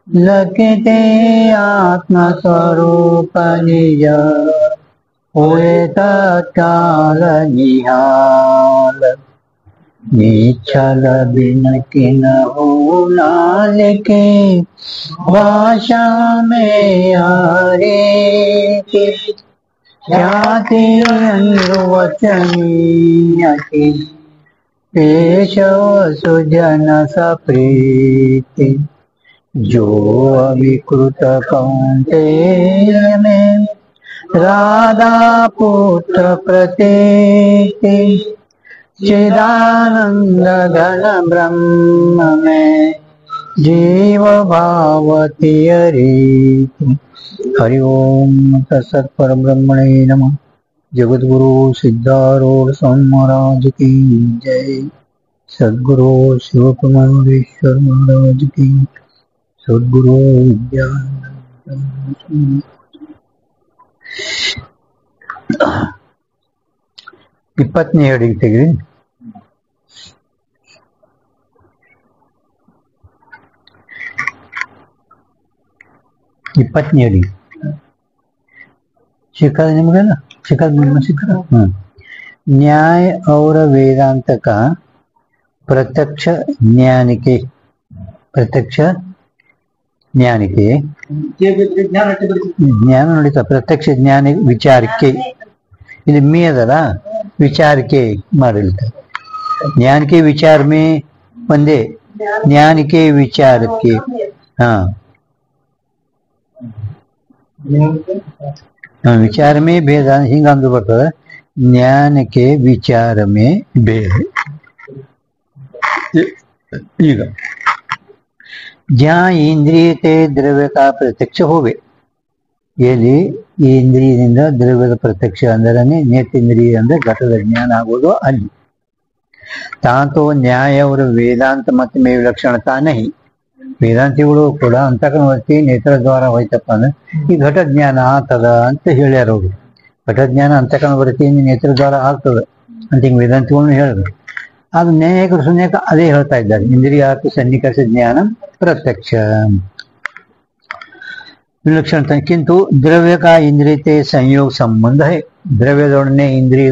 लखते आत्मस्वरूप निज होए तत्काल निहाल निश्चल बिन किन हो नाल के भाषा में हरे ख्याति अनुवचनीय केशव सुजन सप्रीति जो अविकृत कौन्तेय में राधा पुत्र प्रतीति चिदानंद घन ब्रह्म में जीव भावती हरि हरि ओम तत्सत् परब्रह्मणे नमः। जगद्गुरु सिद्धारूढ़ स्वामी महाराज की जय। सद्गुरु शिवकुमारेश्वर महाराज की। सद्गुरु विद्यानंद। 20ನೇ ಅಡಿಗೆ ತೆಗೆರಿ. शिखर निम्न शिखर शिखर न्याय और वेदांत का प्रत्यक्ष ज्ञान के ಜ್ಞಾನ ನಡೀತಾ ಪ್ರತ್ಯಕ್ಷ ಜ್ಞಾನ ವಿಚಾರಕ್ಕೆ ಇಲ್ಲಿ ಮೀ ಅದಲ್ಲ ವಿಚಾರಕ್ಕೆ ಮಾಡಿರ್ತಾರೆ. ज्ञान के विचार में ಒಂದೇ ज्ञान के विचारಕ್ಕೆ विचार में भेद ಹಿಂಗ ಅಂದು ಬರ್ತದೆ. ज्ञान के विचार में भेद. ಈಗ जहाँ इंद्रियते द्रव्य का प्रत्यक्ष होवे ಎಲ್ಲಿ ಈ ಇಂದ್ರಿಯದಿಂದ ದ್ರವ್ಯದ ಪ್ರತ್ಯಕ್ಷ ಅಂದರೆ ನೇತ್ರೇಂದ್ರಿಯ ಅಂದ್ರೆ ಘಟದ ಜ್ಞಾನ ಆಗೋದು ಅಲ್ಲಿ. ತಾಂತೋ ನ್ಯಾಯ ಅವರ ವೇದಾಂತ ಮತ ಮೇ ವಿಲಕ್ಷಣತಾ ನಹಿ. ವೇದಾಂತಿಗಳು ಕೂಡ ಅಂತಕನವರ್ತಿ ನೇತ್ರ ದ್ವಾರ ಹೋಯ್ತಪ್ಪ ಅಂದ್ರೆ ಈ ಘಟ ಜ್ಞಾನ ಆಗ್ತದ ಅಂತ ಹೇಳ್ಯಾರ ಅವರು. ಘಟ ಜ್ಞಾನ ಅಂತಕನವರ್ತಿಯಿಂದ ನೇತ್ರ ದ್ವಾರ ಆಗ್ತದ ಅಂತ ಹಿಂಗೆ ವೇದಾಂತಿಗಳನ್ನು ಹೇಳಿದ್ರು. ಅದು ನ್ಯಾಯಿಕರು ಸುನ್ಯಾಕ ಅದೇ ಹೇಳ್ತಾ ಇದ್ದಾರೆ. ಇಂದ್ರಿಯಾರ್ಥ ಸನ್ನಿಕರ್ಷ ಜ್ಞಾನ ಪ್ರತ್ಯಕ್ಷ विलक्षणता किंतु द्रव्य का इंद्रिय से संयोग संबंध है. द्रव्यदोड़ने इंद्रिय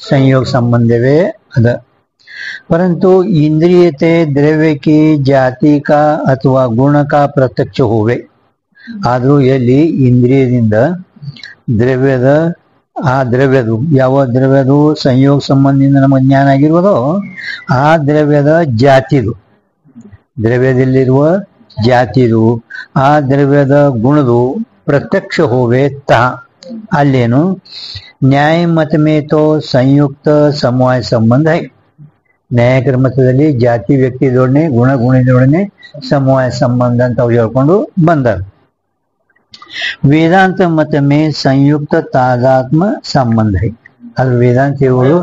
संयोग संबंधवे अद. परंतु इंद्रियते द्रव्य की जाति का अथवा गुण का प्रत्यक्ष होवे. आदरू ಎಲ್ಲಿ ಇಂದ್ರಿಯದಿಂದ ದ್ರವ್ಯದ ಆ ದ್ರವ್ಯದು ಯಾವ ದ್ರವ್ಯದು ಸಂಯೋಗ ಸಂಬಂಧದಿಂದ ನಮಗೆ ಜ್ಞಾನ ಆಗಿರುವುದೋ ಆ ದ್ರವ್ಯದ ಜಾತಿದು ದ್ರವ್ಯದಲ್ಲಿರುವ ಜಾತಿದು ಆ ದ್ರವ್ಯದ ಗುಣದು ಪ್ರತ್ಯಕ್ಷ ಹೋವೆ ತಾ ಅಲ್ಲೇನು ನ್ಯಾಯ ಮತ ಮೇ ತೋ ಸಂಯುಕ್ತ ಸಮವಾಯ ಸಂಬಂಧ है. ನ್ಯಾಯಕರ ಮತದಲ್ಲಿ ಜಾತಿ ವ್ಯಕ್ತಿ ಜೋಡಣೆ ಗುಣ ಗುಣದೊಡನೆ ಸಮವಾಯ ಸಂಬಂಧ ಅಂತ ಅವ್ರು ಹೇಳ್ಕೊಂಡು ಬಂದಾರ. ವೇದಾಂತ ಮತ ಮೇ ಸಂಯುಕ್ತ ತಾದಾತ್ಮ ಸಂಬಂಧ है. ಅದು ವೇದಾಂತಿಗಳು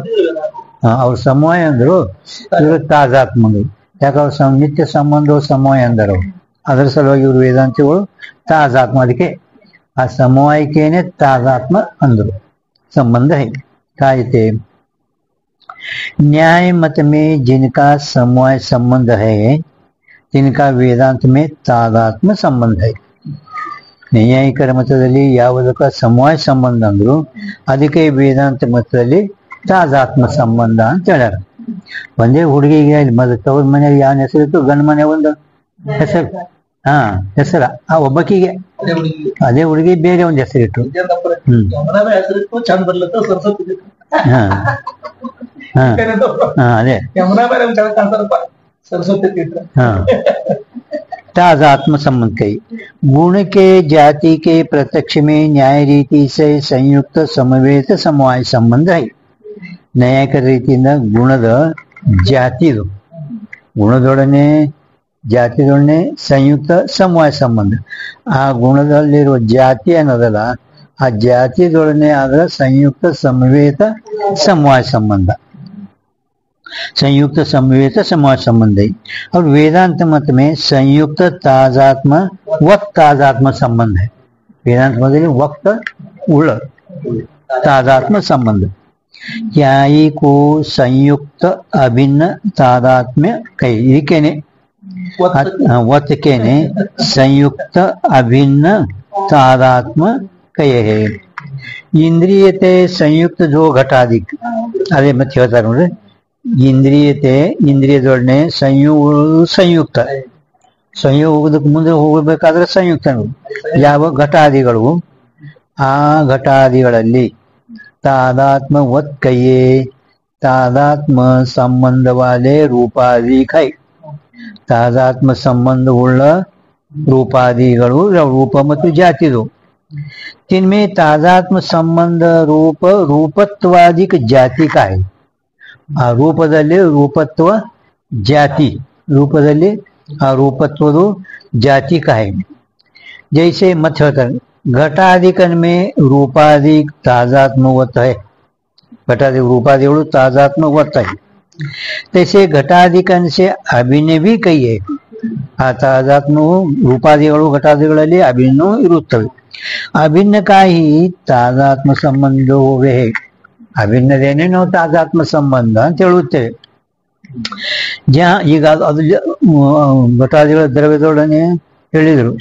ಅವ್ರ ಸಮವಾಯ ಅಂದ್ರು ಇವರು ತಾದಾತ್ಮ ಅಂದ್ರು. ಯಾಕಂದ್ರೆ ನಿತ್ಯ ಸಂಬಂಧ ಸಮವಾಯ ಅಂದರು. ಅದರ ಸಲುವಾಗಿ ಇವರು ವೇದಾಂತಿಗಳು ತಾಜಾತ್ಮ ಅದಕ್ಕೆ ಆ ಸಮವಾಯಿಕೆನೆ ತಾಜಾತ್ಮ ಅಂದರು. संबंध है कहते न्याय मत में जिनका समवाय संबंध है जिनका वेदांत में तादात्म संबंध है. ನ್ಯಾಯಿಕರ ಮತದಲ್ಲಿ ಯಾವುದಕ್ಕ ಸಮವಾಯ ಸಂಬಂಧ ಅಂದ್ರು ಅದಕ್ಕೆ ವೇದಾಂತ ಮತದಲ್ಲಿ ತಾದಾತ್ಮ ಸಂಬಂಧ ಅಂತ ಹೇಳ್ಯಾರ. ಒಂದೇ ಹುಡುಗಿಗೆ ಮೊದಲು ತವ್ರ ಮನೆಯಾಗ ಯಾವ ಹೆಸರಿತ್ತು ಗಂಡ ಮನೆ ಒಂದು ಹೆಸರು ಹೆಸರ ಆ ಒಬ್ಬಕಿಗೆ ಅದೇ ಹುಡುಗಿ ಬೇರೆ ಒಂದು ಹೆಸರಿಟ್ಟು ಅದೇ तादात्म संबंध कई. गुण के जाति के प्रत्यक्ष में न्याय रीति से संयुक्त समवेत समवाय संबंध है. ನ್ಯಾಯಿಕ ರೀತಿಯಿಂದ ಗುಣದ ಜಾತಿದು ಗುಣದೊಡನೆ ಜಾತಿದೊಡನೆ ಸಂಯುಕ್ತ ಸಮವಾಯ ಸಂಬಂಧ. ಆ ಗುಣದಲ್ಲಿರುವ ಜಾತಿ ಅನ್ನೋದಲ್ಲ ಆ ಜಾತಿದೊಡನೆ ಆದ ಸಂಯುಕ್ತ ಸಮವೇತ ಸಮವಾಯ ಸಂಬಂಧ. संयुक्त समवेत समाज संबंध है. और वेदांत मत में संयुक्त ताजात्म वक्त ताजात्म संबंध है. वेदांत मत में वक्त उड़ तादात्म संबंध न्यायी को संयुक्त अभिन्न तादात्म्य कई. वत्केने संयुक्त अभिन्न तादात्म कहे है इंद्रियते संयुक्त जो घटाधिक अದೇ ಮತ್ತೆ ಹೇಳ್ತಾರೆ ನೋಡ್ರಿ ಇಂದ್ರಿಯತೆ ಇಂದ್ರಿಯದೊಡನೆ ಸಂಯುಕ್ತ ಸಂಯೋಗಕ್ಕೆ ಮುಂದೆ ಹೋಗಬೇಕಾದ್ರೆ ಸಂಯುಕ್ತ ಯಾವ ಘಟಾದಿಗಳು ಆ ಘಟಾದಿಗಳಲ್ಲಿ तादात्म वत कहिए तादात्म संबंध वाले रूपाधिक है तादात्म संबंध उಳ್ಳ ರೂಪಾದಿಗಳು ರೂಪ ಮತ್ತು ಜಾತಿದು जिनमें तादात्म संबंध रूप रूपत्वादिक जाति का है ಆ ರೂಪದಲ್ಲಿ ರೂಪತ್ವ ಜಾತಿ ರೂಪದಲ್ಲಿ ಆ ರೂಪತ್ವದು ಜಾತಿ का है जैसे मत ಹೇಳ್ತಾರೆ घटाधिकन में रूपाधिक तादात्मवत है घटाधिक रूपादिಗಳು तादात्मवत है तैसे घटाधिकन से अभिन्न भी कहिए ಆ ತಾದಾತ್ಮವು ರೂಪಾದಿಗಳು ಘಟಾದಿಗಳಲ್ಲಿ ಅಭಿನ್ನವೂ ಇರುತ್ತವೆ ಅಭಿನ್ನಕ್ಕಾಗಿ ತಾದಾತ್ಮ ಸಂಬಂಧ ಹೋವೆ ಅಭಿನ್ನದೇನೆ ನಾವು ತಾದಾತ್ಮ ಸಂಬಂಧ ಅಂತ ಹೇಳುತ್ತೇವೆ ಈಗ ಅದು ಘಟಾದಿಗಳ ದ್ರವ್ಯದೊಡನೆ ಹೇಳಿದ್ರು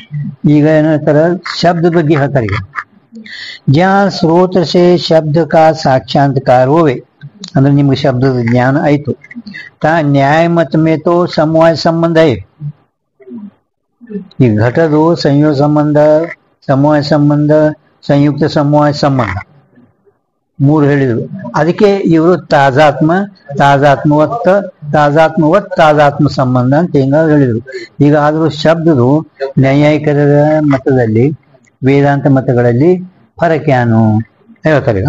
ಈಗ ಏನಂತಾರೆ शब्द ಬಗ್ಗೆ ಹೇಳ್ತಾರೆ जहाँ स्रोत से शब्द का साक्षात्कार होवे ಅಂದ್ರೆ ನಿಮಗೆ ಶಬ್ದದ ಜ್ಞಾನ ಆಯ್ತು ತಾ ನ್ಯಾಯ ಮತ में तो समवाय संबंध है ಈ ಘಟದು ಸಂಯೋಗ ಸಂಬಂಧ ಸಮವಾಯ ಸಂಬಂಧ ಸಂಯುಕ್ತ ಸಮವಾಯ ಸಂಬಂಧ ಮೂರು ಹೇಳಿದ್ರು ಅದಕ್ಕೆ ಇವರು ತಾದಾತ್ಮವತ್ ತಾದಾತ್ಮ ಸಂಬಂಧ ಅಂತ ಹಿಂಗ ಹೇಳಿದ್ರು ಈಗ ಆದ್ರೂ ಶಬ್ದದು ನ್ಯಾಯಿಕರ ಮತದಲ್ಲಿ ವೇದಾಂತ ಮತಗಳಲ್ಲಿ ಫರಕ್ಯಾನು ಹೇಳ್ತಾರೆ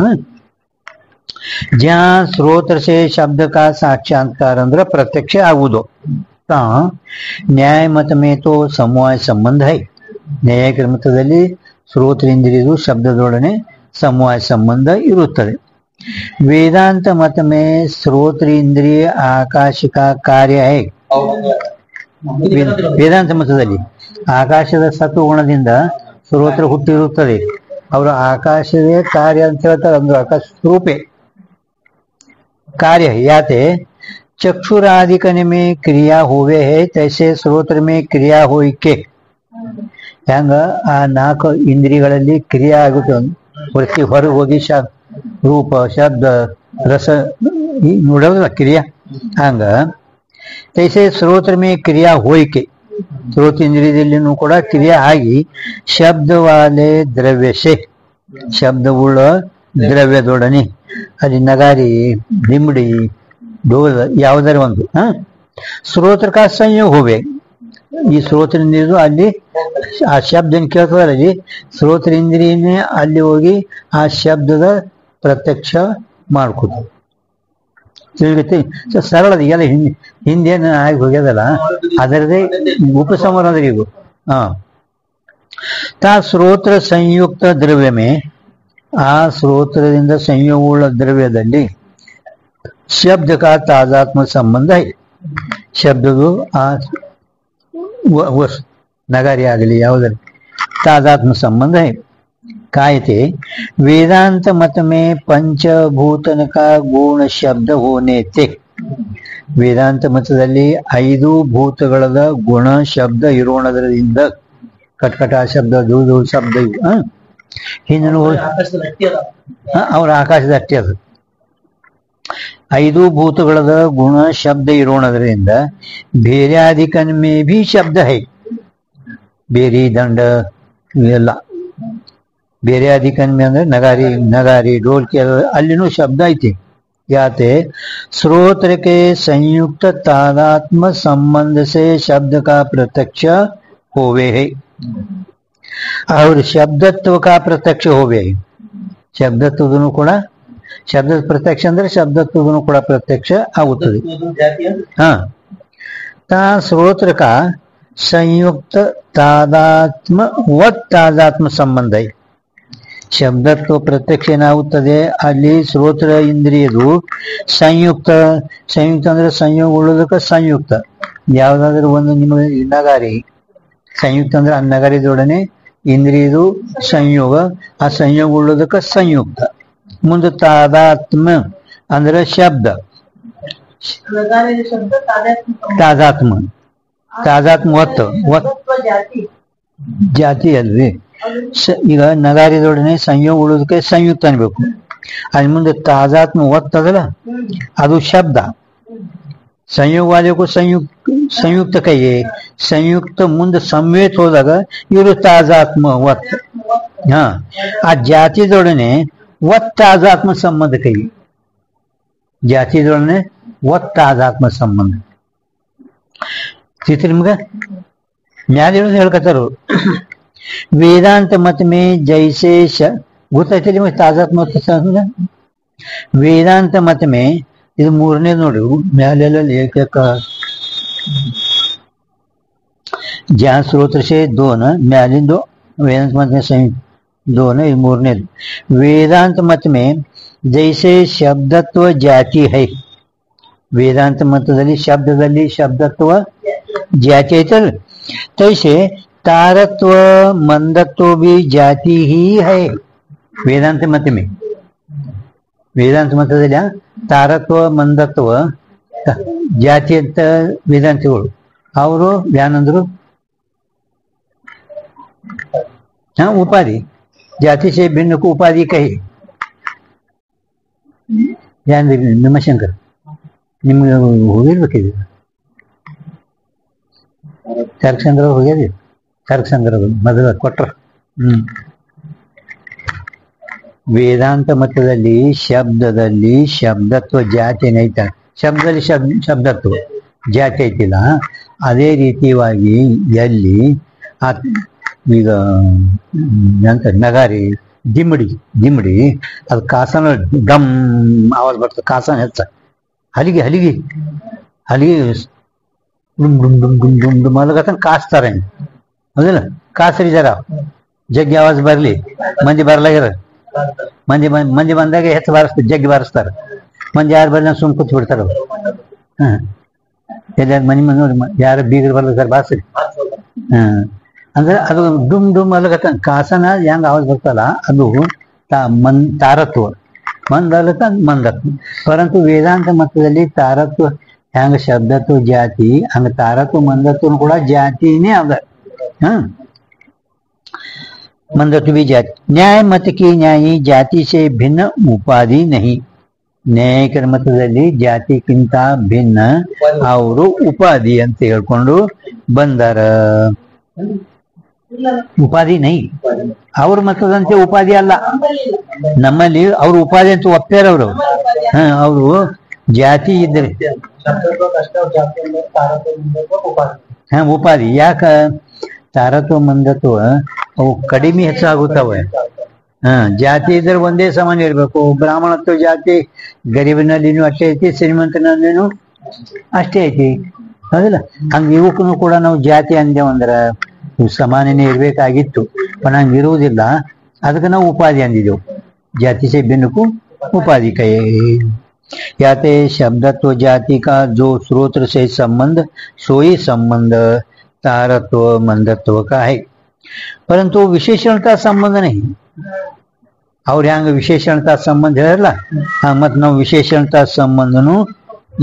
जहाँ स्रोत से शब्द का साक्षात्कार ಅಂದ್ರೆ ಪ್ರತ್ಯಕ್ಷ ಆಗುವುದು ನ್ಯಾಯ ಮತ में तो समवाय संबंध है ನ್ಯಾಯಿಕರ ಮತದಲ್ಲಿ ಶ್ರೋತ್ರೇಂದ್ರಿಯದು ಶಬ್ದದೊಡನೆ समवाय संबंध ಇರುತ್ತದೆ ವೇದಾಂತ मत में श्रोत्रेंद्रिय आकाश का कार्य है ವೇದಾಂತ ಮತದಲ್ಲಿ ಆಕಾಶದ ಸತ್ವಗುಣದಿಂದ ಶ್ರೋತ್ರ ಹುಟ್ಟಿರುತ್ತದೆ ಅವರ ಆಕಾಶವೇ ಕಾರ್ಯ ಅಂತ ಹೇಳ್ತಾರೆ ಅಂದ್ರೆ ಆಕಾಶ ಸ್ವರೂಪೇ कार्य है याते चक्षुरादिकन में क्रिया होवे है तैसे श्रोत्र में क्रिया होई के ಹೆಂಗ ಆ ನಾಲ್ಕು ಇಂದ್ರಿಯಗಳಲ್ಲಿ ಕ್ರಿಯೆ ಆಗುತ್ತೆ ಹೊರಗೆ ಹೊರಗೆ ಹೋಗಿ ರೂಪ ಶಬ್ದ ರಸ ನೋಡೋದಿಲ್ಲ ಕ್ರಿಯಾ ಹಂಗ ತೈಸೆ ಶ್ರೋತ್ರ ಮೇ ಕ್ರಿಯಾ ಹೋಯ್ಕೆ ಶ್ರೋತೇಂದ್ರಿಯದಲ್ಲಿನೂ ಕೂಡ ಕ್ರಿಯೆ ಆಗಿ ಶಬ್ದವಾಲೆ ದ್ರವ್ಯಸೆ ಶಬ್ದವುಳ್ಳ ದ್ರವ್ಯದೊಡನೆ ಅಲ್ಲಿ ನಗಾರಿ ಡಿಂಬಡಿ ಡೋಲ್ ಯಾವುದರ ಒಂದು ಶ್ರೋತ್ರ का संयोग होवे ಈ ಶ್ರೋತ್ರೇಂದ್ರಿಯದು ಅಲ್ಲಿ ಆ ಶಬ್ದನ ಕೇಳ್ತದಲ್ಲ ಅಲ್ಲಿ ಶ್ರೋತ್ರೇಂದ್ರಿಯನೇ ಅಲ್ಲಿ ಹೋಗಿ ಆ ಶಬ್ದದ ಪ್ರತ್ಯಕ್ಷ ಮಾಡ್ಕೋದು ತಿಳಿಗತ್ತೆ ಸರಳ ಈಗೆಲ್ಲ ಹಿಂದೇನು ಆಗಿ ಹೋಗ್ಯದಲ್ಲ ಅದರದೇ ಉಪಸಂಹಾರ ಅಂದ್ರೆ ಈಗ ತಾ ಶ್ರೋತ್ರ ಸಂಯುಕ್ತ ದ್ರವ್ಯಮೇ ಆ ಶ್ರೋತ್ರದಿಂದ ಸಂಯೋಗವುಳ್ಳ ದ್ರವ್ಯದಲ್ಲಿ ಶಬ್ದ का तादात्म संबंध है ಶಬ್ದದು ಆ नगारी ಆಗಲಿ ಯಾವುದರ तादात्म संबंध है कायते वेदांत मत में पंचभूतन का गुण शब्द होने ते ವೇದಾಂತ ಮತದಲ್ಲಿ 5 ಭೂತಗಳದ ಗುಣ ಶಬ್ದ ಇರೋಣದರಿಂದ ಕಟ್ಕಟ ಶಬ್ದ ದೂದು ಶಬ್ದ ಹಿಂದೂ ಅವರ ಆಕಾಶದ ಅಟ್ಟಿ ಅದು 5 ಭೂತಗಳದ ಗುಣ ಶಬ್ದ ಇರೋಣದರಿಂದ ಬೇರ್ಯಾದಿಕನ್ ಮೇ ಭೀ ಶಬ್ದ है ಬೇರಿ ದಂಡ ಇವೆಲ್ಲ ಬೇರ್ಯಾದಿಕನ್ ಮೇ ಅಂದ್ರೆ ನಗಾರಿ ढोलकी ಅಲ್ಲಿನೂ ಶಬ್ದ ಐತಿ याते स्रोत्र के संयुक्त तादात्म संबंध से शब्द का प्रत्यक्ष होवे है और शब्दत्व का प्रत्यक्ष होवे है शब्दत्वदनु ಕೂಡ ಶಬ್ದ ಪ್ರತ್ಯಕ್ಷ ಅಂದ್ರೆ ಶಬ್ದತ್ವದನು ಕೂಡ ಪ್ರತ್ಯಕ್ಷ ಆಗುತ್ತದೆ ತಾ स्रोत्र का संयुक्त तादात्म संबंध है ಶಬ್ದತ್ವ ಪ್ರತ್ಯಕ್ಷ ಏನಾಗುತ್ತದೆ ಅಲ್ಲಿ ಶ್ರೋತ್ರ ಇಂದ್ರಿಯದು ಸಂಯುಕ್ತ ಅಂದ್ರೆ ಸಂಯೋಗಗೊಳ್ಳೋದಕ್ಕೆ ಸಂಯುಕ್ತ ಯಾವುದಾದ್ರೂ ಒಂದು ನಿಮಗೆ ನಗಾರಿ ಸಂಯುಕ್ತ ಅಂದ್ರೆ ಆ ನಗಾರಿದೊಡನೆ ಇಂದ್ರಿಯದು ಸಂಯೋಗ ಆ ಸಂಯೋಗಗೊಳ್ಳೋದಕ್ಕೆ ಸಂಯುಕ್ತ ಮುಂದೆ ತಾದಾತ್ಮ ಅಂದ್ರೆ ಶಬ್ದ ತಾದಾತ್ಮ ತಾದಾತ್ಮ ಒತ್ತು ಜಾತಿ ಅಲ್ವಿ. ಈಗ ನಗಾರಿದೊಡನೆ ಸಂಯೋಗ ಉಳಿದಕ್ಕೆ ಸಂಯುಕ್ತ ಅನ್ಬೇಕು. ಅದ್ರ ಮುಂದೆ ತಾದಾತ್ಮ ಒತ್ತದಲ್ಲ ಅದು ಶಬ್ದ. ಸಂಯೋಗವಾದಕ್ಕೂ ಸಂಯುಕ್ತ ಕೈಯೇ, ಸಂಯುಕ್ತ ಮುಂದೆ ಸಂವೇತ ಹೋದಾಗ ಇವರು ತಾದಾತ್ಮ ಒತ್ತು. ಹಾ, ಆ ಜಾತಿದೊಡನೆ ಒತ್ತಾದಾತ್ಮ ಸಂಬಂಧ ಕೈ. ಜಾತಿದೊಡನೆ ಒತ್ತಾದಾತ್ಮ ಸಂಬಂಧ ತಿಳ್ತಿ ನಿಮ್ಗ ನ್ಯಾಯ ಹೇಳ್ಕತ್ತಾರು. ವೇದಾಂತ ಮತ ಮೇ ಜೈಸೆ ಗೊತ್ತೈತೆ ನಿಮಗೆ ತಾದಾತ್ಮ ವೇದಾಂತ ಮತ ಮೇ. ಇದು ಮೂರನೇ ನೋಡಿ ಮ್ಯಾಲೆಲ್ಲ ಲೇಖಕ ज्ञान स्रोत से दोन ಮ್ಯಾಲಿಂದು ವೇದಾಂತ ಮತ दोन ಇದು ಮೂರನೇದು. ವೇದಾಂತ ಮತ ಮೇ ಜೈಸೆ ಶಬ್ದತ್ವ ಜಾತಿ ಹೈ. ವೇದಾಂತ ಮತದಲ್ಲಿ ಶಬ್ದದಲ್ಲಿ ಶಬ್ದತ್ವ ಜಾತಿ ಐತಲ್ಲ, ತೈಸೆ तारत्व मंदत्व भी जाति ही है ವೇದಾಂತ ಮತ ಮೇ. ವೇದಾಂತ ಮತದಲ್ಲಿ ತಾರತ್ವ ಮಂದತ್ವ ಜಾತಿ ಅಂತ ವೇದಾಂತಿಗಳು ಅವರು ಯಾನಂದ್ರು ಉಪಾಧಿ. ಜಾತಿ ಸೇ ಭಿನ್ನ को ಉಪಾಧಿ ಕಹಿ. ನಿಮ್ಮಶಂಕರ್ ನಿಮ್ಗೆ ಹೋಗಿರ್ಬೇಕಿದೆ ತರ್ಕಸಂಗ್ರಹ ಹೋಗ್ಯದಿ. ತರ್ಕಸಂಗ್ರಹ ಮೊದಲ ಕೊಟ್ರ. ವೇದಾಂತ ಮತದಲ್ಲಿ ಶಬ್ದದಲ್ಲಿ ಶಬ್ದತ್ವ ಜಾತಿ ಏನೈತ, ಶಬ್ದದಲ್ಲಿ ಶಬ್ದತ್ವ ಜಾತಿ ಐತಿಲ್ಲ. ಅದೇ ರೀತಿಯಾಗಿ ಎಲ್ಲಿ ಈಗ ಎಂತ ನಗಾರಿ ದಿಮ್ಮಡಿ ಅದು ಕಾಸನ ಗಮ್ ಆವಾಜ್ ಬರ್ತದೆ. ಕಾಸನ ಹೆಚ್ಚ ಹಲಿಗೆ ಹಲಿಗೆ ಹಲಿಗೆ ಡುಮ್ ಡುಮ್ ಡುಮ್ ಡುಮ್ ಡುಮ್ ಡುಮ್ ಅಲ್ಲಗತನ ಕಾಸ್ತಾರೆ ಹೌದಿಲ್ಲ. ಕಾಸ್ರಿ ಜರ ಜಗ್ಗಿ ಆವಾಜ್ ಬರ್ಲಿ, ಮಂದಿ ಬರ್ಲಾಗ್ಯಾರ. ಮಂದಿ ಬಂದಾಗ ಹೆಚ್ಚು ಬಾರಿಸ್ತಾರೆ, ಜಗ್ಗಿ ಬಾರಿಸ್ತಾರೆ. ಮಂದಿ ಯಾರು ಬರ್ಲಿ ಸುಮ್ ಕೂತ್ ಬಿಡ್ತಾರ. ಎಲ್ಲಾರು ಮನಿ ನೋಡಿ ಯಾರು ಬೀಗರು ಬರ್ಲಿದ್ದಾರೆ ಬಾರಿಸ್ರಿ. ಅಂದ್ರೆ ಅದು ಡುಮ್ ಡುಮ್ ಅಲ್ಲಗತ್ತ ಕಾಸನ ಹೆಂಗ್ ಆವಾಜ್ ಬರ್ತಲ್ಲ ಅದು ತಾರತ್ವ. ಮಂದಲಕ ಮಂದತ್ವ. ಪರಂತು ವೇದಾಂತ ಮತದಲ್ಲಿ ತಾರತ್ವ ಹೆಂಗ ಶಬ್ದತ್ವ ಜಾತಿ ಹಂಗ ತಾರತ್ವ ಮಂದತ್ವ ಕೂಡ ಜಾತಿನೇ ಅದ. मंदत्व भी जाति. न्याय मत की न्यायी जाति से भिन्न उपाधि नहीं. ನ್ಯಾಯಿಕ ಮತದಲ್ಲಿ ಜಾತಿಗಿಂತ ಭಿನ್ನ ಅವರು ಉಪಾಧಿ ಅಂತ ಹೇಳ್ಕೊಂಡು ಬಂದಾರ. ಉಪಾಧಿ ನೈ ಅವ್ರ ಮತದಂತೆ ಉಪಾಧಿ ಅಲ್ಲ. ನಮ್ಮಲ್ಲಿ ಅವ್ರು ಉಪಾಧಿ ಅಂತ ಒಪ್ಪ್ಯಾರ ಅವರು. ಅವರು ಜಾತಿ ಇದ್ರೆ ಉಪಾಧಿ. ಯಾಕ ತಾರತ್ವ ಮಂದತ್ವ ಅವು ಕಡಿಮೆ ಹೆಚ್ಚಾಗುತ್ತವೆ. ಜಾತಿ ಇದ್ರೆ ಒಂದೇ ಸಮಾನ ಇರ್ಬೇಕು. ಬ್ರಾಹ್ಮಣತ್ವ ಜಾತಿ ಗರೀಬಿನಲ್ಲಿನೂ ಅಷ್ಟೇ ಐತಿ, ಶ್ರೀಮಂತನಲ್ಲಿನೂ ಅಷ್ಟೇ ಐತಿ ಹೌದಿಲ್ಲ. ಹಂಗ ಇವಕ್ಕೂ ಕೂಡ ನಾವು ಜಾತಿ ಅಂದೇವಂದ್ರ ಸಮಾನನೇ ಇರ್ಬೇಕಾಗಿತ್ತು. पण ಹಂಗ ಇರುವುದಿಲ್ಲ. ಅದಕ್ಕೆ ನಾವು ಉಪಾಧಿ ಅಂದಿದ್ದೆವು. ಜಾತಿ से भिन्न को उपाधि कहे. याते शब्दत्व जाति का जो स्रोत से संबंध सोई संबंध तारत्व मंदत्व का है, परंतु विशेषणता संबंध नहीं. ಅವ್ರ ಹೆಂಗ ವಿಶೇಷಣತಾ ಸಂಬಂಧ ಹೇಳಲ್ಲ ಮತ್ ನಾವು ವಿಶೇಷಣತಾ ಸಂಬಂಧನೂ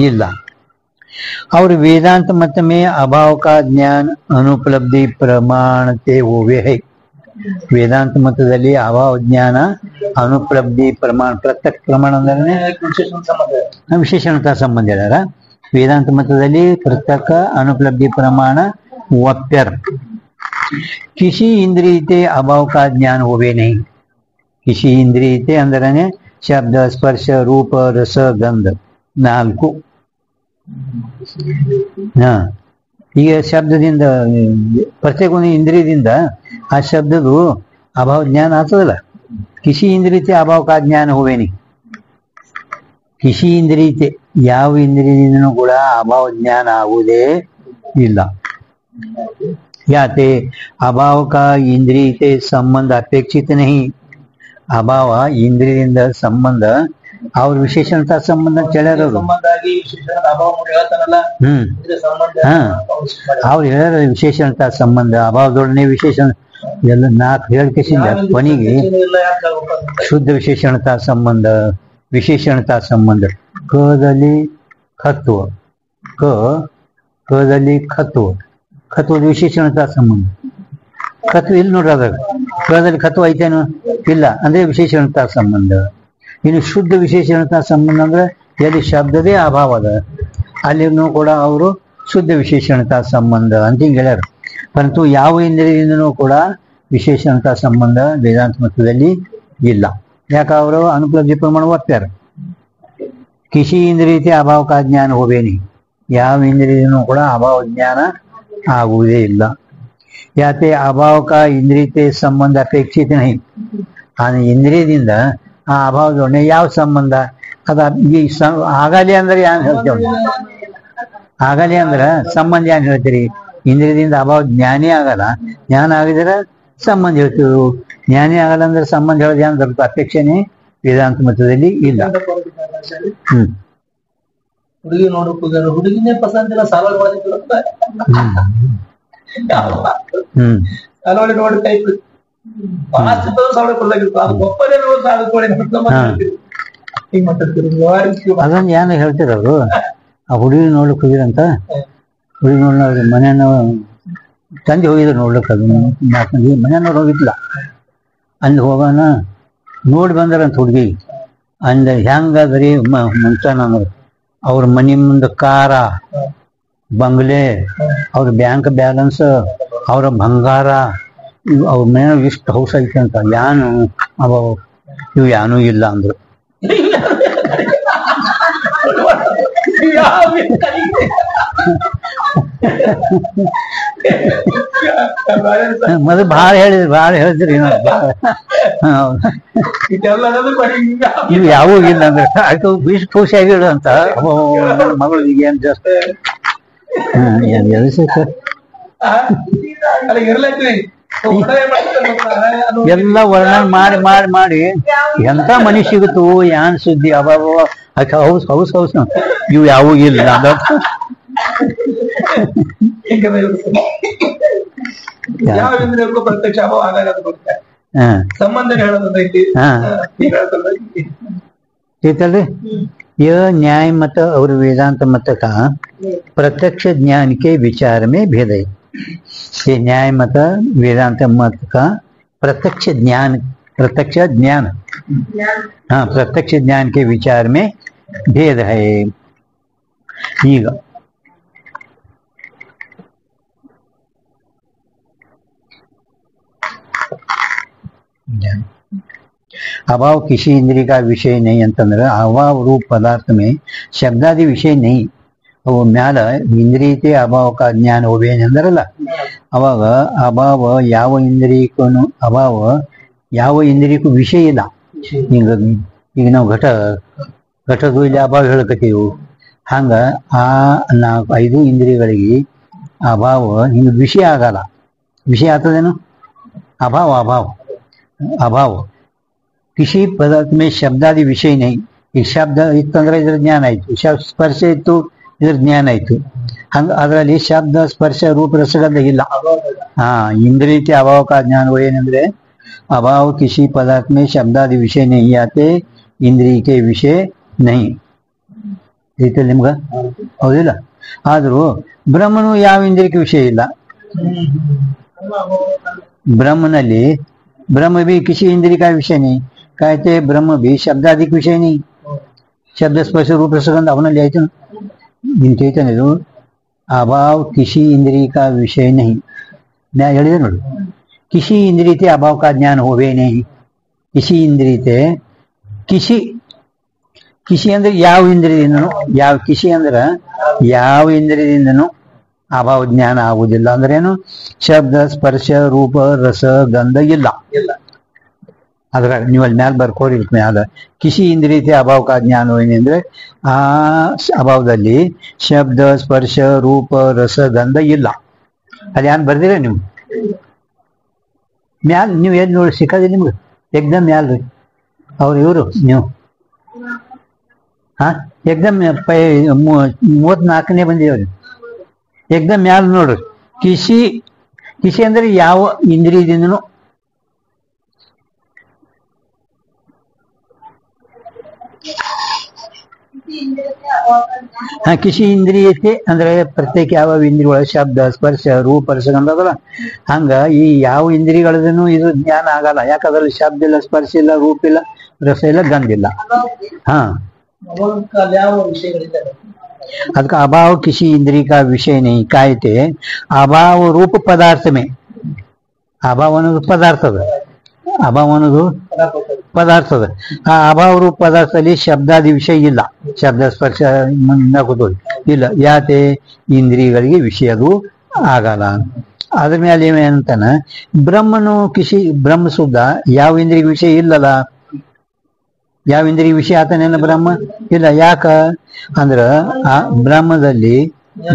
ಇಲ್ಲ. और वेदांत मत में अभाव का ज्ञान अनुपलब्धि प्रमाणते होवे है. ವೇದಾಂತ ಮತದಲ್ಲಿ ಅಭಾವ ಜ್ಞಾನ ಅನುಪಲಬ್ಧಿ ಪ್ರಮಾಣ ಪ್ರತ್ಯಕ್ಷ ಪ್ರಮಾಣ ಅಂದ್ರೆ ವಿಶೇಷಣತಾ ಸಂಬಂಧ ಹೇಳ್ಯಾರ. ವೇದಾಂತ ಮತದಲ್ಲಿ ಪ್ರತ್ಯಕ್ಷ ಅನುಪಲಬ್ಧಿ ಪ್ರಮಾಣ ಒಪ್ಪ್ಯಾರ. किसी इंद्रिय से अभाव का ज्ञान होवे नहीं. किसी इंद्रिय से अंदरने शब्द स्पर्श रूप रस गंध ನಾಲ್ಕು. ಈಗ ಶಬ್ದದಿಂದ ಪ್ರತ್ಯೇಕ ಇಂದ್ರಿಯದಿಂದ ಆ ಶಬ್ದದು ಅಭಾವ ಜ್ಞಾನ ಆಗ್ತದಲ್ಲ. ಕಿಸಿ ಇಂದ್ರಿಯತೆ ಅಭಾವ ಕಾ ಜ್ಞಾನ ಹೋವೇನಿ. ಕಿಸಿ ಇಂದ್ರಿಯತೆ ಯಾವ ಇಂದ್ರಿಯದಿಂದನೂ ಕೂಡ ಅಭಾವ ಜ್ಞಾನ ಆಗುವುದೇ ಇಲ್ಲ. ಯಾತೆ ಅಭಾವ ಕಾ ಇಂದ್ರಿಯತೆ ಸಂಬಂಧ ಅಪೇಕ್ಷಿತ नहीं. ಅಭಾವ ಇಂದ್ರಿಯದಿಂದ ಸಂಬಂಧ ಅವ್ರ ವಿಶೇಷಣತಾ ಸಂಬಂಧ ಹೇಳ್ಯಾರದು. ಅವ್ರು ಹೇಳ್ಯಾರ ವಿಶೇಷಣತಾ ಸಂಬಂಧ ಅಭಾವದೊಡನೆ ವಿಶೇಷಣ ಎಲ್ಲ ನಾಲ್ಕು ಹೇಳಿಕೆಸಿಂದ ಕೊನೆಗೆ ಶುದ್ಧ ವಿಶೇಷಣತಾ ಸಂಬಂಧ ವಿಶೇಷಣತಾ ಸಂಬಂಧ. ಕದಲ್ಲಿ ಖತ್ವ ಕದಲ್ಲಿ ಖತ್ವ ಖತ್ವದ ವಿಶೇಷಣತಾ ಸಂಬಂಧ. ಖತ್ವ ಇಲ್ಲಿ ನೋಡ್ರಿ ಅದ್ರಾಗ ಕ್ರದಲ್ಲಿ ಖತ್ವ ಐತೇನು ಇಲ್ಲ ಅಂದ್ರೆ ವಿಶೇಷಣತಾ ಸಂಬಂಧ. ಇನ್ನು ಶುದ್ಧ ವಿಶೇಷಣತಾ ಸಂಬಂಧ ಅಂದ್ರೆ ಎಲ್ಲಿ ಶಬ್ದದೇ ಅಭಾವ ಅದ ಅಲ್ಲಿನೂ ಕೂಡ ಅವರು ಶುದ್ಧ ವಿಶೇಷಣತಾ ಸಂಬಂಧ ಅಂತ ಹಿಂಗೆ ಹೇಳ್ಯಾರ. ಪರಂತು ಯಾವ ಇಂದ್ರಿಯದಿಂದನೂ ಕೂಡ ವಿಶೇಷಣತಾ ಸಂಬಂಧ ವೇದಾಂತ ಮತದಲ್ಲಿ ಇಲ್ಲ. ಯಾಕೆ ಅವರು ಅನುಪಲಬ್ಧಿ ಪ್ರಮಾಣ ಒಪ್ಪ್ಯಾರ. ಕಿಸಿ ಇಂದ್ರಿಯತೆ ಅಭಾವ ಕಾ ಜ್ಞಾನ ಹೋವೇನಿ, ಯಾವ ಇಂದ್ರಿಯನೂ ಕೂಡ ಅಭಾವ ಜ್ಞಾನ ಆಗುವುದೇ ಇಲ್ಲ. ಯಾಕೆ ಅಭಾವ ಕಾ ಇಂದ್ರಿಯತೆ ಸಂಬಂಧ ಅಪೇಕ್ಷಿತ ನಹಿ, ಆ ಇಂದ್ರಿಯದಿಂದ ಆ ಅಭಾವದೊಡನೆ ಯಾವ ಸಂಬಂಧ ಅದ ಈ ಆಗಲಿ ಅಂದ್ರೆ ಏನ್ ಹೇಳ್ತೇವೆ, ಆಗಲಿ ಅಂದ್ರ ಸಂಬಂಧ ಏನ್ ಹೇಳ್ತೀರಿ? ಇಂದ್ರಿಯದಿಂದ ಅಭಾವ ಜ್ಞಾನೇ ಆಗಲ್ಲ, ಜ್ಞಾನ ಆಗಿದ್ರೆ ಸಂಬಂಧ ಹೇಳ್ತೀವಿ. ಜ್ಞಾನೇ ಆಗಲ್ಲ ಅಂದ್ರೆ ಸಂಬಂಧ ಹೇಳೋದು ಏನ್ ಸ್ವಲ್ಪ ಅಪೇಕ್ಷೆನೇ ವೇದಾಂತ ಮತದಲ್ಲಿ ಇಲ್ಲ. ಹುಡುಗಿ ನೋಡಕ್ ಹೋಗ್ಯಾರ, ಹುಡುಗಿನೇ ಪಸಂದಿಲ್ಲ, ಸಾಲ ಸಾಲವಳಿ ನೋಡಿ ಟೈಪ್ ಸಾಲ ಕೊಡ್ಲಾಗಿತ್ತು, ಅದು ಒಪ್ಪದೇ ನೋಡಿ ಸಾಲ ಕೊಡಿ ಹಿಂಗ್ ಮಾತಾಡ್ತಿರು. ಅದನ್ನ ಏನ ಹೇಳ್ತಿರೋರು, ಆ ಹುಡುಗಿ ನೋಡ್ಲಿಕ್ಕೆ ಹೋಗಿರಂತ, ಹುಡುಗಿ ನೋಡ್ ಮನೆಯನ್ನ ತಂದೆ ಹೋಗಿದ್ರು ನೋಡ್ಲಿಕ್ಕೆ, ಅದು ನಾಲ್ಕು ಮಂದಿ ಮನೆಯವ್ರು ಹೋಗಿದ್ಲ. ಅಲ್ಲಿ ಹೋಗೋಣ ನೋಡಿ ಬಂದಾರಂತ ಹುಡುಗಿ. ಅಂದ ಹೆಂಗಾದ್ರಿ ಮುಂಚಾನ ಅವ್ರ ಮನಿ ಮುಂದೆ ಕಾರ, ಬಂಗ್ಲೆ, ಅವ್ರ ಬ್ಯಾಂಕ್ ಬ್ಯಾಲೆನ್ಸ್, ಅವ್ರ ಬಂಗಾರ, ಅವ್ರ ಮನೆ ಇಷ್ಟು ಹೌಸ್ ಐತೆ ಅಂತ. ಯಾನು ಅವ ಇವು ಯಾನೂ ಇಲ್ಲ ಅಂದ್ರು. ಮತ್ತೆ ಭಾಳ ಹೇಳಿದ್ರಿ ಇವು ಯಾವೂ ಇಲ್ಲ ಅಂದ್ರೆ ಆಯ್ತು ಬೀಸ್ ಖುಷಿಯಾಗಿಡು ಅಂತ ಮಗಳಿಗೆ ಏನ್ ಜಾಸ್ತಿ ಎಲ್ಲ ವರ್ಣನೆ ಮಾಡಿ ಮಾಡಿ ಮಾಡಿ ಎಂತ ಮನಿ ಸಿಗುತ್ತು ಯಾನ್ ಸುದ್ದಿ ಅಬಾಬ ಹೌಸ್ ಹೌಸ್ ಹೌಸ್ ಇವು ಯಾವೂ ಇಲ್ಲ. ಪ್ರತ್ಯಕ್ಷ ಅಭಾವ ಆಗ ಸಂಬಂಧ ಹೇಳೋದೈತಿ ಐತಲ್ರಿ. य न्याय मत और वेदांत मत का प्रत्यक्ष ज्ञान के विचार में भेद है. ये न्याय मत वेदांत मत का प्रत्यक्ष ज्ञान हाँ प्रत्यक्ष ज्ञान के विचार में भेद है. ಈಗ अभाव किसी इंद्रिय का विषय नहीं ಅಂತಂದ್ರೆ अभाव रूप पदार्थ में शब्दादि विषय नहीं. ಅವು ಮ್ಯಾಲ ಇಂದ್ರಿಯತೆ ಅಭಾವ ಕಾ ಜ್ಞಾನ ಹೋವೇನೆ ಅಂದ್ರಲ್ಲ, ಅವಾಗ ಅಭಾವ ಯಾವ ಇಂದ್ರಿಯಕ್ಕೂ ವಿಷಯ ಇಲ್ಲ. ಈಗ ನಾವು ಘಟದ ಇಲ್ಲಿ ಅಭಾವ ಹೇಳಕತ್ತೀವಿ. ಹಂಗ ಆ 4-5 ಇಂದ್ರಿಯಗಳಿಗೆ ಅಭಾವ ಹಿಂಗ ವಿಷಯ ಆಗಲ್ಲ. ವಿಷಯ ಆಗ್ತದೇನು? ಅಭಾವ ಅಭಾವ ಅಭಾವ किसी पदार्थ में शब्दादि विषय नहीं. ಈಗ ಶಬ್ದ ಇತ್ತಂದ್ರೆ ಇದ್ರ ಜ್ಞಾನ ಆಯ್ತು, ಸ್ಪರ್ಶ ಇತ್ತು ಇದ್ರ ಜ್ಞಾನ ಆಯ್ತು. ಹಂಗ ಅದರಲ್ಲಿ ಶಬ್ದ ಸ್ಪರ್ಶ ರೂಪ ರಸಗಂಧ ಇಲ್ಲ. ಹಾ ಇಂದ್ರಿಯತೆ अभाव का ज्ञान ಏನಂದ್ರೆ अभाव किसी पदार्थ में शब्दादि विषय नहीं आते, इंद्रिय के विषय नहीं. ಐತೆ ನಿಮ್ಗ ಹೌದಿಲ್ಲ? ಆದ್ರೂ ಬ್ರಹ್ಮನು ಯಾವ ಇಂದ್ರಿಯಕ್ಕೆ ವಿಷಯ ಇಲ್ಲ. ब्रह्मನಲ್ಲಿ ब्रह्म भी किसी इंद्रिय का विषय नहीं. कहते ब्रह्म भी शब्दाधिक विषय नहीं. शब्द स्पर्श रूप रसगंध ಅವನಲ್ಲಿ ಆಯ್ತು ನಿಂತೈತಾನೆ. ಇದು अभाव किसी इंद्रिय का विषय नहीं. मैं ಹೇಳಿದೆ ನೋಡಿ, किसी इंद्रियते अभाव का ज्ञान होवे नहीं. किसी इंद्रियते किसी ಅಂದ್ರೆ ಯಾವ ಇಂದ್ರಿಯದಿಂದನೂ, ಕಿಸಿ ಅಂದ್ರೆ ಯಾವ ಇಂದ್ರಿಯದಿಂದನೂ ಅಭಾವ ಜ್ಞಾನ ಆಗುವುದಿಲ್ಲ. ಅಂದ್ರೆ ಏನು? ಶಬ್ದ ಸ್ಪರ್ಶ ರೂಪ ರಸ ಗಂಧ ಇಲ್ಲ. ಅದ್ರ ನೀವು ಅಲ್ಲಿ ಮ್ಯಾಲ ಬರ್ಕೋರಿ ಮ್ಯಾಲ ಕಿಸಿ ಇಂದ್ರಿಯತೆ ಅಭಾವ ಕಾ ಜ್ಞಾನ ಏನಂದ್ರೆ ಆ ಅಭಾವದಲ್ಲಿ ಶಬ್ದ ಸ್ಪರ್ಶ ರೂಪ ರಸ ಗಂಧ ಇಲ್ಲ. ಅಲ್ಲಿ ಏನ್ ಬರ್ದಿರ ನೀವು ಮ್ಯಾಲ? ನೀವು ಏನ್ ನೋಡಿ ಸಿಕ್ಕದಿಲ್ಲ ನಿಮ್ಗೆ ಎಕ್ದಮ್ ಮ್ಯಾಲ್ರಿ ಅವ್ರು ಇವರು ನೀವು ಹಾ ಎಕ್ದಮ್ 34ನೇ ಬಂದಿವ್ರಿ. ಎಕ್ದಮ್ ಮ್ಯಾಲ ನೋಡ್ರಿ ಕಿಸಿ ಅಂದ್ರೆ ಯಾವ ಇಂದ್ರಿಯದಿಂದನೂ ಹಾ ಕಿಶಿ ಇಂದ್ರಿಯತೆ ಅಂದ್ರೆ ಪ್ರತ್ಯೇಕ ಯಾವ ಇಂದ್ರಿಯಗಳ ಶಬ್ದ ಸ್ಪರ್ಶ ರೂಪ ರಸಗಂಧ ಅದಲ್ಲ ಹಂಗ ಈ ಯಾವ ಇಂದ್ರಿಯಗಳದನ್ನು ಇದು ಜ್ಞಾನ ಆಗಲ್ಲ ಯಾಕಂದ್ರೆ ಶಬ್ದ ಇಲ್ಲ ಸ್ಪರ್ಶ ಇಲ್ಲ ರೂಪ ಇಲ್ಲ ರಸ ಇಲ್ಲ ಗಂಧ ಇಲ್ಲ ಹಾ ಅವಾಗ ಯಾವ ವಿಷಯಗಳಿದ್ದಾವೆ ಅದಕ್ಕೆ अभाव किसी इंद्रिय का विषय नहीं कायते अभाव रूप पदार्थ में अभाव ಅನ್ನೋದು ಪದಾರ್ಥ ಅದ ಅಭಾವ ಅನ್ನೋದು ಪದಾರ್ಥ ಅದ ಆ ಅಭಾವ ರೂಪ ಪದಾರ್ಥದಲ್ಲಿ ಶಬ್ದಾದಿ ವಿಷಯ ಇಲ್ಲ ಶಬ್ದ ಸ್ಪರ್ಶ ನಗೋದು ಇಲ್ಲ ಯಾತೆ ಇಂದ್ರಿಯಗಳಿಗೆ ವಿಷಯ ಅದು ಆಗಲ್ಲ ಅದ್ರ ಮೇಲೆ ಏನಂತಾನ ಬ್ರಹ್ಮನು ಕಿಸಿ ಬ್ರಹ್ಮ ಸುದ್ದ ಯಾವ ಇಂದ್ರಿಯ ವಿಷಯ ಇಲ್ಲಲ್ಲ ಯಾವ ಇಂದ್ರಿಯ ವಿಷಯ ಆತನೇನ ಬ್ರಹ್ಮ ಇಲ್ಲ ಯಾಕ ಅಂದ್ರ ಆ ಬ್ರಹ್ಮದಲ್ಲಿ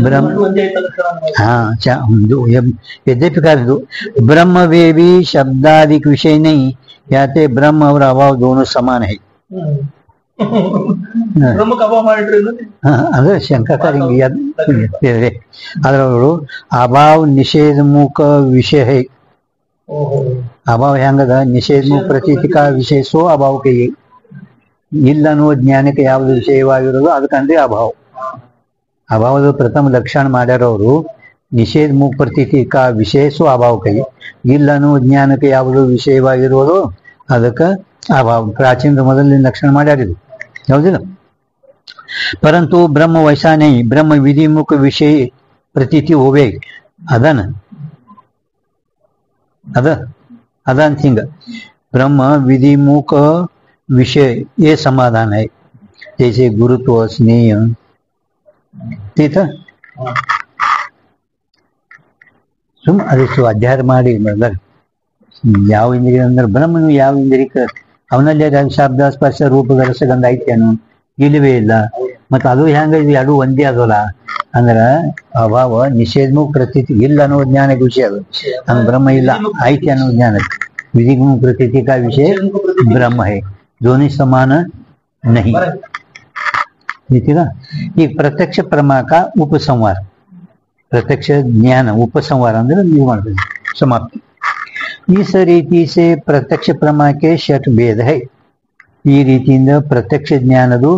ಬ್ರಹ್ಮ ಹಾ यद्यपि कार्य ब्रह्म वे भी शब्दादिक विषय नहीं याते ब्रह्म और अभाव दोनों समान है ಬ್ರಹ್ಮಕ್ಕೆ ಅಭಾವ ಮಾಡಿಟ್ರಿ ಅಂದ್ರೆ ಶಂಕಾಕಾರಿ ಅದ್ರವರು ಅಭಾವ ನಿಷೇಧ ಮುಖ ವಿಷಯ है ಅಭಾವ ಹೆಂಗದ ನಿಷೇಧ ಮುಖ ಪ್ರತೀತಿಕ ವಿಷಯ ಸೋ ಅಭಾವ ಕೈ ಇಲ್ಲ ಅನ್ನುವ ಜ್ಞಾನಕ್ಕೆ ಯಾವ್ದು ವಿಷಯವಾಗಿರೋದು ಅದಕ್ಕಂದ್ರೆ ಅಭಾವ ಅಭಾವದ ಪ್ರಥಮ ಲಕ್ಷಣ ಮಾಡ್ಯಾರವರು ನಿಷೇಧ ಮುಖ ಪ್ರತೀತಿಕ ವಿಷಯ ಸೋ ಅಭಾವ ಕೈ ಇಲ್ಲ ಅನ್ನುವ ಜ್ಞಾನಕ್ಕೆ ಯಾವುದು ವಿಷಯವಾಗಿರೋದು ಅದಕ್ಕೆ ಅಭಾವ ಪ್ರಾಚೀನ ಮೊದಲಿನ ಲಕ್ಷಣ ಮಾಡ್ಯಾರಿದು ಹೌದಿಲ್ಲ परंतु ब्रह्म वैसा नहीं ब्रह्म विधि मुख विषय प्रतीति होवे अदन अदन सिंह ब्रह्म विधि मुख विषय ये समाधान है जैसे गुरुत्व स्नेह ठीक है सुम अरे स्वाध्याय ಮಾಡಿ ಯಾವ ಇಂದ್ರಿಯ ಅಂದ್ರೆ ಬ್ರಹ್ಮನು ಯಾವ ಇಂದ್ರಿಯಕ್ಕೆ ಅವನಲ್ಲಿ ಶಬ್ದ ಸ್ಪರ್ಶ ರೂಪ ರಸಗಂಧ ಐತೇನು ಇಲ್ಲವೇ ಇಲ್ಲ ಮತ್ತೆ ಅದು ಹೆಂಗ ಇದು ಎರಡು ಒಂದೇ ಅದಲ್ಲ ಅಂದ್ರ ಅಭಾವ ನಿಷೇಧಮುಖ ಪ್ರತೀತಿ ಇಲ್ಲ ಅನ್ನೋ ಜ್ಞಾನಕ್ಕೆ ವಿಷಯ ಅದು ಹಂಗ ಬ್ರಹ್ಮ ಇಲ್ಲ ಐತಿ ಅನ್ನೋ ಜ್ಞಾನ विधिमुख प्रतीति का विषय ब्रह्म है दोनों समान नहीं ठीक है ಈಗ ಪ್ರತ್ಯಕ್ಷ ಪ್ರಮಾ का उपसंहार प्रत्यक्ष ज्ञान उपसंहार ಅಂದ್ರೆ ನೀವು ಮಾಡ್ತೀವಿ समाप्ति इस रीति से प्रत्यक्ष प्रमा के षट भेद है ಈ ರೀತಿಯಿಂದ ಪ್ರತ್ಯಕ್ಷ ಜ್ಞಾನದು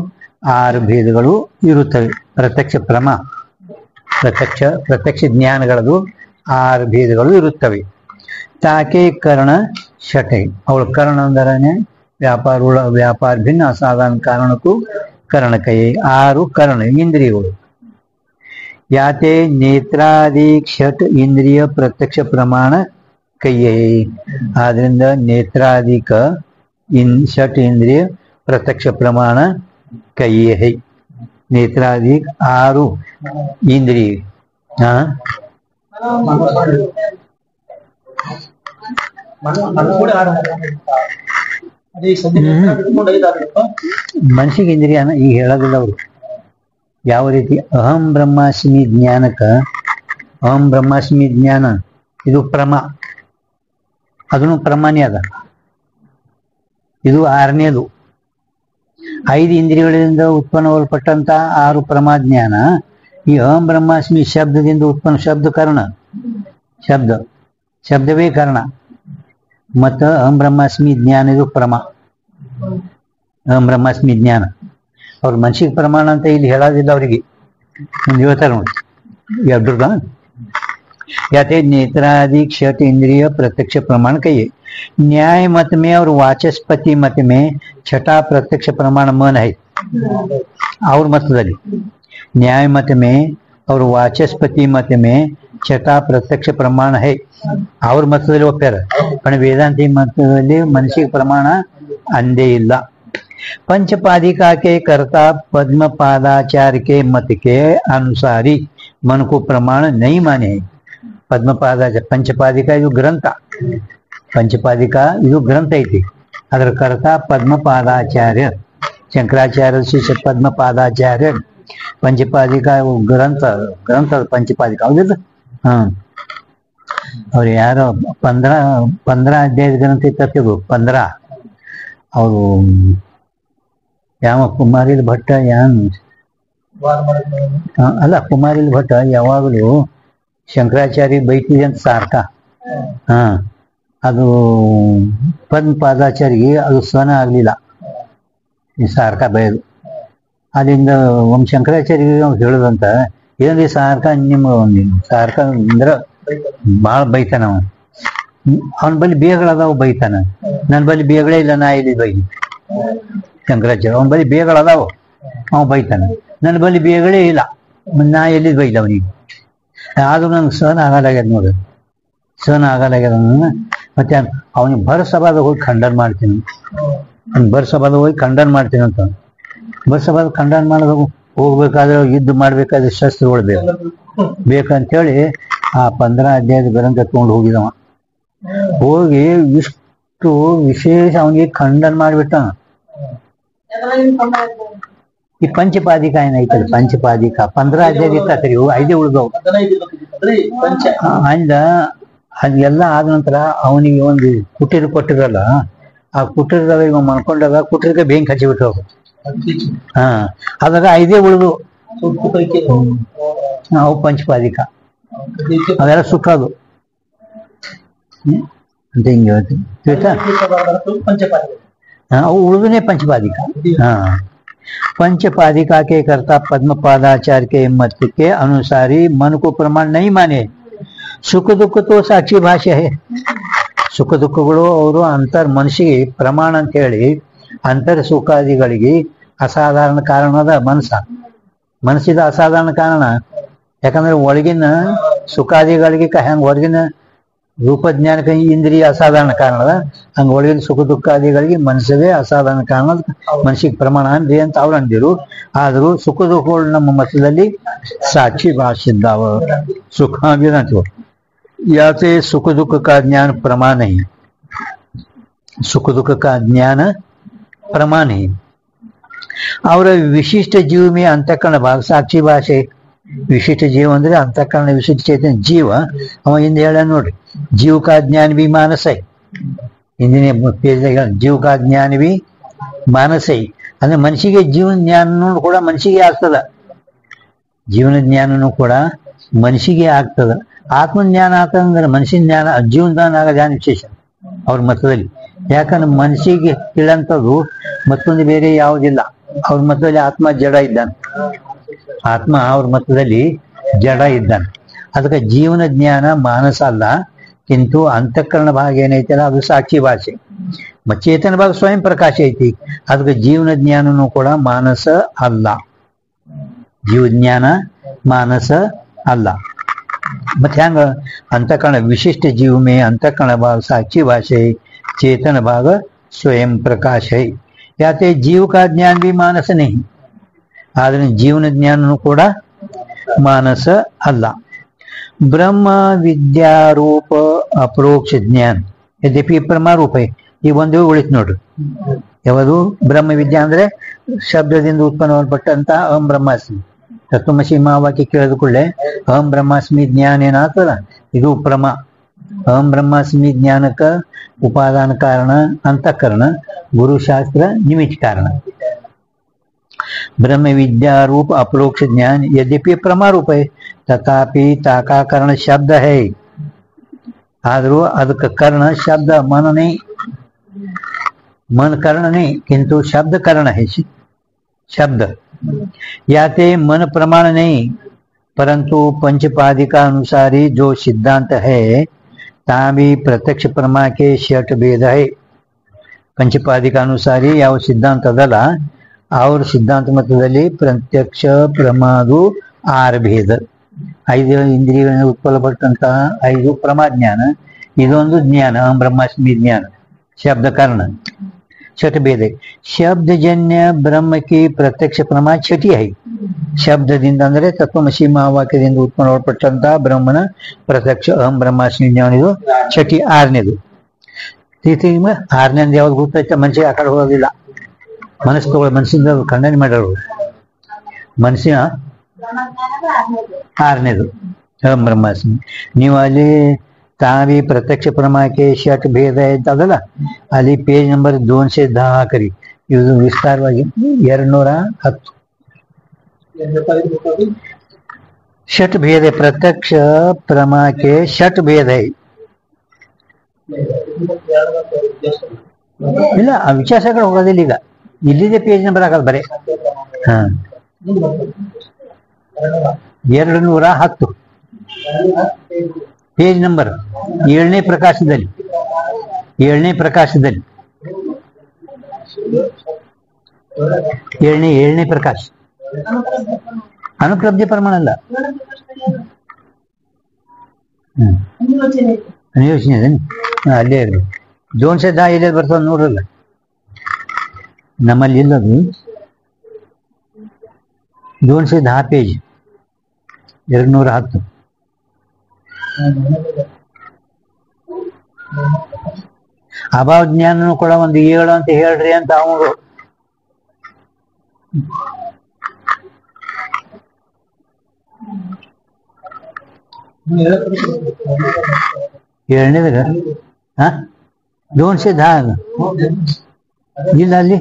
6 ಭೇದಗಳು ಇರುತ್ತವೆ ಪ್ರತ್ಯಕ್ಷ ಪ್ರಮ ಪ್ರತ್ಯಕ್ಷ ಜ್ಞಾನಗಳದು 6 ಭೇದಗಳು ಇರುತ್ತವೆ ताके कर्ण षट है और कर्ण अंदरने व्यापार भिन्न असाधारण कारण को कर्ण कहे 6 कर्ण इंद्रियಗಳು याते नेत्रादि षट इंद्रिय प्रत्यक्ष प्रमाण कहिए आद्रिंद नेत्रादिक इन षट इंद्रिय प्रत्यक्ष प्रमाण कहिए है नेत्रादिक 6 इंद्रिय हाँ ಮನಸ್ಸಿಗೆ ಇಂದ್ರಿಯನ ಈಗ ಹೇಳೋದಿಲ್ಲ ಅವರು ಯಾವ ರೀತಿ ಅಹಂ ಬ್ರಹ್ಮಾಸ್ಮಿ ಜ್ಞಾನಕ್ಕ ಅಹಂ ಬ್ರಹ್ಮಾಸ್ಮಿ ಜ್ಞಾನ ಇದು ಪ್ರಮ ಅದನ್ನು ಪ್ರಮಾಣಿ ಅದ ಇದು 6ನೇದು 5 ಇಂದ್ರಿಯಗಳಿಂದ ಉತ್ಪನ್ನಗೊಳ್ಪಟ್ಟಂತ 6 ಪ್ರಮಾ ಜ್ಞಾನ ಈ ಅಹಂ ಬ್ರಹ್ಮಾಸ್ಮಿ ಶಬ್ದದಿಂದ ಉತ್ಪನ್ನ ಶಬ್ದ ಕಾರಣ ಶಬ್ದವೇ ಕಾರಣ मत अहम ब्रह्मास्मि ज्ञान ಇದು ಪ್ರಮ ಅಹಂ ಬ್ರಹ್ಮಾಸ್ಮಿ ಜ್ಞಾನ ಅವ್ರ ಮನಸ್ಸಿಗೆ ಪ್ರಮಾಣ ಅಂತ ಇಲ್ಲಿ ಹೇಳೋದಿಲ್ಲ ಅವರಿಗೆ ಒಂದು ಹೇಳ್ತಾರೆ ನೋಡಿ ಯಾವ್ದ್ರದ याते नेत्रादि षट इंद्रिय प्रत्यक्ष प्रमाण कहिए न्याय मत में और वाचस्पति मत में छठा प्रत्यक्ष प्रमाण मन है और मतದಲ್ಲಿ न्याय मत में और वाचस्पति मत में छठा प्रत्यक्ष प्रमाण है और मतದಲ್ಲಿ ಒಪ್ಪ್ಯಾರ पण वेदांती मतದಲ್ಲಿ ಮನಸ್ಸಿಗೆ ಪ್ರಮಾಣ ಅಂದೇ ಇಲ್ಲ पंचपादिका के कर्ता पद्मपादाचार्य के मत के अनुसारी मन को प्रमाण नहीं माने पद्मपादाचार्य पंचपादिका ಇದು ಗ್ರಂಥ पंचपादिका ಇದು ಗ್ರಂಥ ಐತಿ ಅದರ ಕರ್ತ ಪದ್ಮಪಾದಾಚಾರ್ಯ ಶಂಕರಾಚಾರ್ಯ ಶಿಷ್ಯ ಪದ್ಮಪಾದಾಚಾರ್ಯ पंचपादिका ग्रंथ पंचपादिका ಹೌದಿಲ್ಲ ಅವ್ರು ಯಾರೋ 15 ಅಧ್ಯಾಯದ ಗ್ರಂಥ ಇತ್ತು 15 ಅವರು ಯಾವ ಕುಮಾರಿಲ್ ಭಟ್ಟ ಅಲ್ಲ ಕುಮಾರಿಲ್ ಭಟ್ಟ ಯಾವಾಗಲೂ ಶಂಕರಾಚಾರ್ಯ ಬೈತಿದೆ ಅಂತ ಸಾರ್ಕ ಅದು ಪದ್ಮಪಾದಾಚಾರ್ಯಗೆ ಅದು ಸ್ವನ ಆಗ್ಲಿಲ್ಲ ಈ ಸಾರ್ಕ ಬೈದು ಅಲ್ಲಿಂದ ಒಮ್ಮೆ ಶಂಕರಾಚಾರ್ಯ ಅವ್ರು ಹೇಳುದಂತ ಏನ್ರಿ ಸಾರ್ಕ ನಿಮ್ಮ ಸಾರ್ಕ ಅಂದ್ರ ಭಾಳ ಬೈತಾನ ಅವನ ಬಳಿ ಬೇಗಳದಾವು ಬೈತಾನ. ನನ್ನ ಬಳಿ ಬೇಗಳೇ ಇಲ್ಲ, ನಾ ಇಲ್ಲಿ ಬೈ ಶಂಕರಾಚಾರ್ಯ ಅವನ ಬಳಿ ಬೇಗಳದಾವು ಅವ ಬೈತಾನ. ನನ್ನ ಬಳಿ ಬೇಗಳೇ ಇಲ್ಲ, ನಾ ಎಲ್ಲಿ ಬೈಲ ಅವನಿಗೆ. ಆದ್ರೂ ನಂಗೆ ಸಹನ ಆಗಲಾಗ್ಯದ ನೋಡಿ, ಸಹನ ಆಗಲಾಗ್ಯದ. ಮತ್ತೆ ಅವನಿಗೆ ಭರಸಭಾದ ಹೋಗಿ ಖಂಡನ ಮಾಡ್ತೀನಿ, ಭರಸಭಾದ ಹೋಗಿ ಖಂಡನ ಮಾಡ್ತೀನಿ ಅಂತ. ಭರಸಭಾದ ಖಂಡನ ಮಾಡೋದು ಹೋಗ್ಬೇಕಾದ್ರೆ ಯುದ್ಧ ಮಾಡ್ಬೇಕಾದ್ರೆ ಶಸ್ತ್ರಗಳು ಬೇಕಂತೇಳಿ ಆ 15 ಅಧ್ಯಾಯದ ಗ್ರಂಥ ತಗೊಂಡು ಹೋಗಿದವ. ಹೋಗಿ ಇಷ್ಟು ವಿಶೇಷ ಅವನಿಗೆ ಖಂಡನ ಮಾಡಿಬಿಟ್ಟ. ಈ ಪಂಚಪಾದಿಕ ಏನೈತಲ್ಲ, ಪಂಚಪಾದಿಕ 15 ಅಧ್ಯಾಯ ಇರ್ತಾತ್ರಿ, 5 ಉಳಿದವು. ಅಂದ ಅದೆಲ್ಲ ಆದ ನಂತರ ಅವನಿಗೆ ಒಂದು ಕುಟೀರ ಕೊಟ್ಟಿರಲ್ಲ, ಆ ಕುಟೀರದಾಗ ಇವ ಮನ್ಕೊಂಡಾಗ ಕುಟೀರಕ್ಕೆ ಬೆಂಕಿ ಹಚ್ಚಿಬಿಟ್ಟು ಹೋಗು. ಅದಾಗ 5 ಉಳಿದು ಅವು ಪಂಚಪಾದಿಕ, ಅವೆಲ್ಲ ಸುಖದು ಅಂತ ಹಿಂಗೆ ಹೇಳ್ತೀನಿ. ಅವು ಉಳಿದನೇ पंचपादिका। हाँ, पंचपादिका के कर्ता पद्मपादाचार्य के मत के अनुसार ही मन को प्रमाण नहीं माने। सुख दुख तो साक्षी भाष्य है। ಸುಖ ದುಃಖಗಳು ಅವರು ಅಂತರ್ ಮನಸ್ಸಿಗೆ ಪ್ರಮಾಣ ಅಂತ ಹೇಳಿ ಅಂತರ್ ಸುಖಾದಿಗಳಿಗೆ ಅಸಾಧಾರಣ ಕಾರಣದ ಮನಸ್ಸಿದ ಅಸಾಧಾರಣ ಕಾರಣ. ಯಾಕಂದ್ರೆ ಒಳಗಿನ ಸುಖಾದಿಗಳಿಗೆ ಹೆಂಗ್ ಹೊರಗಿನ ರೂಪಜ್ಞಾನಕ್ಕೆ ಇಂದ್ರಿಯ ಅಸಾಧಾರಣ ಕಾರಣದ, ಹಂಗ ಒಳಗಿನ ಸುಖ ದುಃಖಾದಿಗಳಿಗೆ ಮನಸ್ಸವೇ ಅಸಾಧಾರಣ ಕಾರಣದ ಮನಸ್ಸಿಗೆ ಪ್ರಮಾಣ ಅಂದ್ರಿ ಅಂತ ಅವ್ರು ಅಂದಿರು. ಆದರೂ ಸುಖ ದುಃಖಗಳು ನಮ್ಮ ಮನಸ್ಸಲ್ಲಿ ಸಾಕ್ಷಿ ಭಾಷಿದ್ದಾವ. ಸುಖ ಅಂತೀವಿ, याते सुख दुख का ज्ञान प्रमाण नहीं, सुख दुख का ज्ञान प्रमाण नहीं। और विशिष्ट जीव में अंतःकरण भाग साक्षी भाषे। विशिष्ट जीव अंदर अंतःकरण विशिष्ट चेतन जीव अव हिंद ಹೇಳ ನೋಡ್ರಿ, जीव का ज्ञान भी मानस है। ಹಿಂದಿನ ಪೇಜ್ದಾಗ जीव का ज्ञान भी मानस है ಅಂದ್ರೆ ಮನಸ್ಸಿಗೆ ಜೀವನ ಜ್ಞಾನನೂ ಕೂಡ ಮನಸ್ಸಿಗೆ ಆಗ್ತದ, ಜೀವನ ಜ್ಞಾನನೂ ಕೂಡ ಮನಸ್ಸಿಗೆ ಆಗ್ತದ. ಆತ್ಮಜ್ಞಾನ ಆತಂದ್ರೆ ಮನಸ್ಸಿನ ಜ್ಞಾನ ಜೀವನದಾನ ಆಗ ಜ್ಞಾನ ವಿಶೇಷ ಅವ್ರ ಮತದಲ್ಲಿ. ಯಾಕಂದ್ರೆ ಮನಸ್ಸಿಗೆ ತಿಳಂಥದ್ದು ಮತ್ತೊಂದು ಬೇರೆ ಯಾವುದಿಲ್ಲ. ಅವ್ರ ಮತದಲ್ಲಿ ಆತ್ಮ ಜಡ ಇದ್ದಾನೆ, ಆತ್ಮ ಅವ್ರ ಮತದಲ್ಲಿ ಜಡ ಇದ್ದಾನೆ. ಅದಕ್ಕೆ ಜೀವನ ಜ್ಞಾನ ಮಾನಸ ಅಲ್ಲ, ಕಿಂತು ಅಂತಃಕರಣ ಭಾಗ ಏನೈತಲ್ಲ ಅದು ಸಾಕ್ಷಿ ಭಾಷೆ. ಚೇತನ ಭಾಗ ಸ್ವಯಂ ಪ್ರಕಾಶ ಐತಿ, ಅದಕ್ಕೆ ಜೀವನ ಜ್ಞಾನನೂ ಕೂಡ ಮಾನಸ ಅಲ್ಲ, ಜೀವಜ್ಞಾನ ಮಾನಸ ಅಲ್ಲ. ಮತ್ತೆ ಹೆಂಗ ಅಂತಃಕರಣ विशिष्ट जीव में अंतःकरण भाग साक्षी भाषे, चेतन भाग स्वयं प्रकाश है। याते जीव का ज्ञान भी मानस नहीं, आदि जीवन ज्ञान ಕೂಡ ಮಾನಸ ಅಲ್ಲ. ಬ್ರಹ್ಮ ವಿದ್ಯಾರೂಪ ಅಪರೋಕ್ಷ ಜ್ಞಾನ ಯದ್ಯಪಿ ಪ್ರಮಾರೂಪ. ಈ ಒಂದು ಉಳಿತು ನೋಡ್ರಿ, ಯಾವುದು ಬ್ರಹ್ಮ ವಿದ್ಯಾ ಅಂದ್ರೆ ಶಬ್ದದಿಂದ ಉತ್ಪನ್ನಪಟ್ಟಂತ ಅಹಂ ಬ್ರಹ್ಮಾಸ್ಮಿ. ತತ್ವಮಸಿ ಮಹಾವಾಕ್ಯ ಕೇಳಿದ ಕೂಡಲೇ ಅಹಂ ಬ್ರಹ್ಮಾಸ್ಮಿ ಜ್ಞಾನ ಏನಾಗ್ತದ, ಇದು ಪ್ರಮ. ಅಹಂ ಬ್ರಹ್ಮಾಸ್ಮಿ ಜ್ಞಾನಕ್ಕ ಉಪಾದಾನ ಕಾರಣ ಅಂತಃಕರಣ, ಗುರುಶಾಸ್ತ್ರ ನಿಮಿತ್ತ ಕಾರಣ. ब्रह्म विद्या रूप अपरोक्ष ज्ञान यद्यपि प्रमारूप है, तथापि ताका कर्ण शब्द है। आदरू ಅದಕ್ಕೆ कर्ण शब्द मन नहीं, मन कर्ण नहीं किंतु शब्द कर्ण है। शब्द याते मन प्रमाण नहीं, परंतु पंचपादिका अनुसारी जो सिद्धांत है ता भी प्रत्यक्ष प्रमा के षट भेद है। पंचपादिका अनुसारी ಯಾವ ಸಿದ್ಧಾಂತ ಅದಲ್ಲ ಅವ್ರ ಸಿದ್ಧಾಂತ ಮತದಲ್ಲಿ ಪ್ರತ್ಯಕ್ಷ ಪ್ರಮಾದು 6 ಭೇದ. 5 ಇಂದ್ರಿಯಗಳಿಂದ ಉತ್ಪನ್ನಪಟ್ಟಂತಹ 5 ಪ್ರಮಾಜ್ಞಾನ, ಇದೊಂದು ಜ್ಞಾನ ಅಹಂ ಬ್ರಹ್ಮಾಸ್ಮಿ ಜ್ಞಾನ ಶಬ್ದ ಕಾರಣ छठ भेद है। शब्दजन्य ब्रह्म की प्रत्यक्ष प्रमा छठी है। ಶಬ್ದದಿಂದ ಅಂದ್ರೆ ತತ್ವಮಸಿ ಮಹಾವಾಕ್ಯದಿಂದ ಉತ್ಪನ್ನಪಟ್ಟಂತಹ ಬ್ರಹ್ಮನ ಪ್ರತ್ಯಕ್ಷ ಅಹಂ ಬ್ರಹ್ಮಾಸ್ಮಿ ಜ್ಞಾನ, ಇದು ಛಟಿ 6ನೇದು. ಆರನೇದು ಯಾವ್ದು ಗೊತ್ತೈತೆ, ಮನುಷ್ಯ ಆ ಕಡೆ ಹೋಗೋದಿಲ್ಲ. ಮನಸ್ಸು ತಗೊಳ್ಳಿ, ಮನಸ್ಸಿಂದ ಖಂಡನೆ ಮಾಡೋರು. ಮನಸ್ಸಿನ 6ನೇದು ಅಹಂ ಬ್ರಹ್ಮಾಸ್ಮಿ. ನೀವು ಅಲ್ಲಿ ತಾವಿ ಪ್ರತ್ಯಕ್ಷ ಪ್ರಮಾಕ್ಕೆ ಷಟ್ ಭೇದ ಅಂತದಲ್ಲ, ಅಲ್ಲಿ ಪೇಜ್ ನಂಬರ್ 210 ಹಾಕರಿ. ಇದು ವಿಸ್ತಾರವಾಗಿ 210 षट भेद है। प्रत्यक्ष प्रमा के षट भेद है। ಇಲ್ಲ ಆ ವಿಚಾರ ಹೋಗೋದಿಲ್ಲ. ಈಗ ಇಲ್ಲಿದೆ ಪೇಜ್ ನಂಬರ್ ಹಾಕಲ್ಲ ಬರೇ. ಹಾ ಮುಂದೆ ಬರ್ತದೆ 210 ಪೇಜ್ ನಂಬರ್ 7ನೇ ಪ್ರಕಾಶದಲ್ಲಿ 7ನೇ ಪ್ರಕಾಶದಲ್ಲಿ 7ನೇ ಪ್ರಕಾಶ ಅನುಪ್ಲಬ್ಧಿ ಪ್ರಮಾಣ ಅಲ್ಲ ಯೋಚನೆ ಅದೇ ಅಲ್ಲೇ ಇರಲಿ 210 ಎಲ್ಲೇ ಬರ್ತದೆ ನೋಡ್ರಲ್ಲ ನಮ್ಮಲ್ಲಿ ಇಲ್ಲದು 210 ಪೇಜ್ 210 ಅಭಾವ ಜ್ಞಾನನು ಕೂಡ ಒಂದು 7 ಅಂತ ಹೇಳ್ರಿ ಅಂತ ಅವರು ಏಳನೇದಾಗ ಹಾ 210 ಇಲ್ಲ ಅಲ್ಲಿ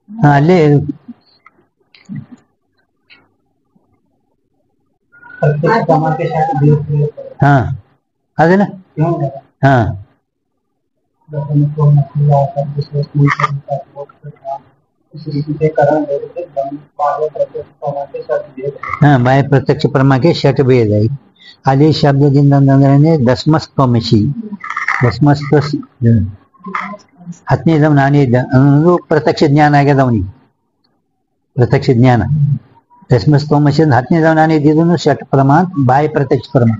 ಹಾ ಅಲ್ಲೇ ಹಾ ಅದೇನ ಹಾ ಹಾ ಬಾಹ್ಯ ಪ್ರತ್ಯಕ್ಷ ಪ್ರಮಾಣಕ್ಕೆ ಷಟ್ ಭೇದ ಅಲ್ಲಿ ಶಬ್ದದಿಂದ ಅಂದ್ರೆ ದಸ್ಮಸ್ತಮಸಿ ದಸ್ಮಸ್ತ 10ನೇದವ ನಾನೇ ಇದ್ದ ಅನ್ನೋದು ಪ್ರತ್ಯಕ್ಷ ಜ್ಞಾನ ಆಗ್ಯದ ಅವನಿಗೆ ಪ್ರತ್ಯಕ್ಷ ಜ್ಞಾನ ದಸ್ಮಸ್ತಮಸಿ 10ನೇದವ ನಾನೇ ಇದ್ದಿದ್ದನ್ನು ಷಟ್ ಪ್ರಮಾಣ ಬಾಹ್ಯ ಪ್ರತ್ಯಕ್ಷ ಪ್ರಮಾಣ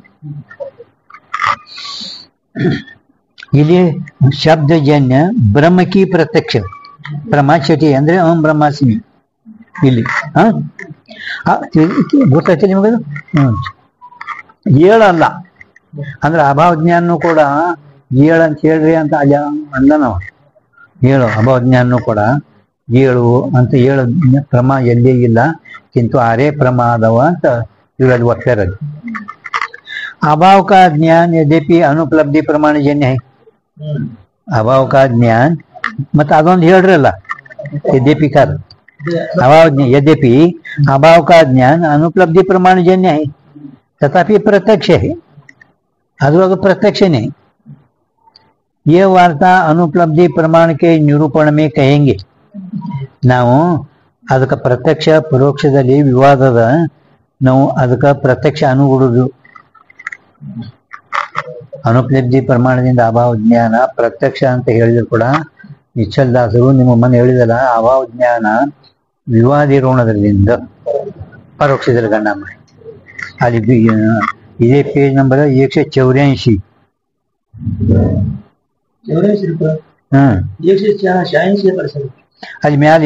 ಇಲ್ಲಿ ಶಬ್ದಜನ್ಯ ಬ್ರಹ್ಮಕಿ ಪ್ರತ್ಯಕ್ಷ ಪ್ರಮಾಚಟಿ ಅಂದ್ರೆ ಓಂ ಬ್ರಹ್ಮಾಸ್ಮಿ ಇಲ್ಲಿ ಗೊತ್ತಾಯ್ತು ನಿಮಗದು ಏಳಲ್ಲ ಅಂದ್ರೆ ಅಭಾವ ಜ್ಞಾನನು ಕೂಡ 7 ಅಂತ ಹೇಳ್ರಿ ಅಂತ ಅಲ್ಲ ಅಂದ ನಾವು 7 ಅಭಾವ ಜ್ಞಾನನು ಕೂಡ 7 ಅಂತ 7 ಪ್ರಮಾ ಎಲ್ಲಿ ಇಲ್ಲ ಕಿಂತು 6 ಪ್ರಮಾದವ ಅಂತ ಇವರಲ್ಲಿ ಒಪ್ಪಿರೋದು अभाव का ज्ञान यद्यपि अनुपलब्धि प्रमाणजन्य है अभाव का ज्ञान मत ಅದೊಂದು ಹೇಳ್ರಲ್ಲ यद्यपि कर यद्यपि अभाव का ज्ञान अनुपलब्धि प्रमाणजन्य है तथापि प्रत्यक्ष है ಅದು प्रत्यक्ष नहीं ये वार्ता अनुपलब्धि प्रमाण के निरूपण में कहेंगे ನಾವು ಅದಕ್ಕೆ ಪ್ರತ್ಯಕ್ಷ ಪರೋಕ್ಷದಲ್ಲಿ ವಿವಾದದ ನಾವು ಅದಕ್ಕೆ ಪ್ರತ್ಯಕ್ಷ ಅನುಗುಡುದು ಅನುಪಲಬ್ಧಿ ಪ್ರಮಾಣದಿಂದ ಅಭಾವ ಜ್ಞಾನ ಪ್ರತ್ಯಕ್ಷ ಅಂತ ಹೇಳಿದ್ರು ಕೂಡ ನಿಶ್ಚಲದಾಸರು ನಿಮ್ಮ ಮನೆ ಹೇಳಿದಲ್ಲ ಅಭಾವ ಜ್ಞಾನ ವಿವಾದಿರೋಣದ್ರಿಂದ ಪರೋಕ್ಷದಲ್ಲಿ ಗಣ್ಣ ಮಾಡಿ ಅಲ್ಲಿ ಇದೇ ಪೇಜ್ ನಂಬರ್ 184 ಅಲ್ಲಿ ಮ್ಯಾಲ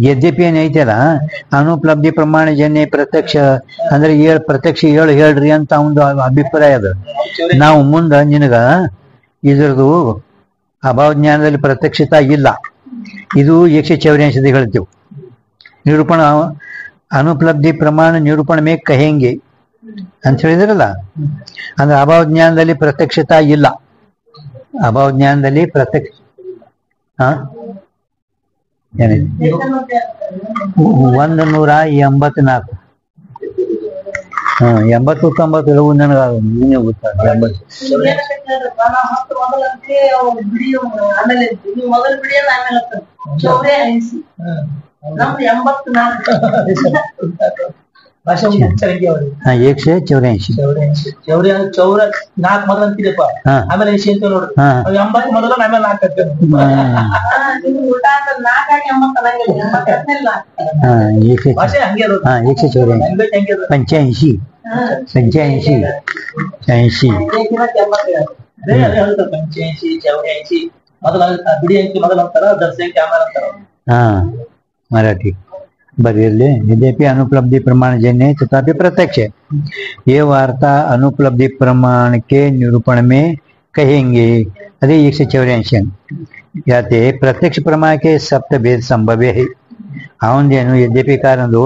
ಯದ್ಯಪಿ ಏನೈತಲ್ಲ ಅನುಪಲಬ್ಧಿ ಪ್ರಮಾಣಜನ್ಯ ಪ್ರತ್ಯಕ್ಷ ಅಂದ್ರೆ ಪ್ರತ್ಯಕ್ಷ 7 ಹೇಳ್ರಿ ಅಂತ ಒಂದು ಅಭಿಪ್ರಾಯ ಅದ ನಾವು ಮುಂದ ನಿನಗ ಇದ್ರದು ಅಭಾವ ಜ್ಞಾನದಲ್ಲಿ ಪ್ರತ್ಯಕ್ಷತಾ ಇಲ್ಲ ಇದು 184 ಹೇಳ್ತೇವೆ ನಿರೂಪಣ ಅನುಪಲಬ್ಧಿ ಪ್ರಮಾಣ ನಿರೂಪಣ ಮೇ ಕಹೆಂಗೆ ಅಂತ ಹೇಳಿದ್ರಲ್ಲ ಅಂದ್ರೆ ಅಭಾವ ಜ್ಞಾನದಲ್ಲಿ ಪ್ರತ್ಯಕ್ಷತಾ ಇಲ್ಲ ಅಭಾವ ಜ್ಞಾನದಲ್ಲಿ ಪ್ರತ್ಯಕ್ಷ ಹಾ 184 80-90 ಎಲ್ಲವೂ ನನಗೆ ನೀನೇ ಗೊತ್ತಾಗ एकशे 84 ನಾಲ್ಕು ಮೊದಲು ಅಂತಿದೆಪ್ಪ ಆಮೇಲೆ 80 ಅಂತ ನೋಡ್ರಿ 80 ಮೊದಲು ಆಮೇಲೆ 85 ಮೊದಲ ಬಿಡಿ ಅಂಕಿ ಮೊದಲು ಅಂತಾರ ದರ್ಶನ ಅಂಕಿ ಆಮೇಲೆ ಅಂತಾರ मराठी बरेले यद्यपि अनुपलब्धि प्रमाण जन्य तथापि प्रत्यक्ष है ये वार्ता अनुपलब्धि प्रमाण के निरूपण में कहेंगे अरे 184 याते प्रत्यक्ष प्रमाण के सप्त भेद संभव है ಅವನದೇನು ಯದ್ಯಪಿ ಕಾರಣದು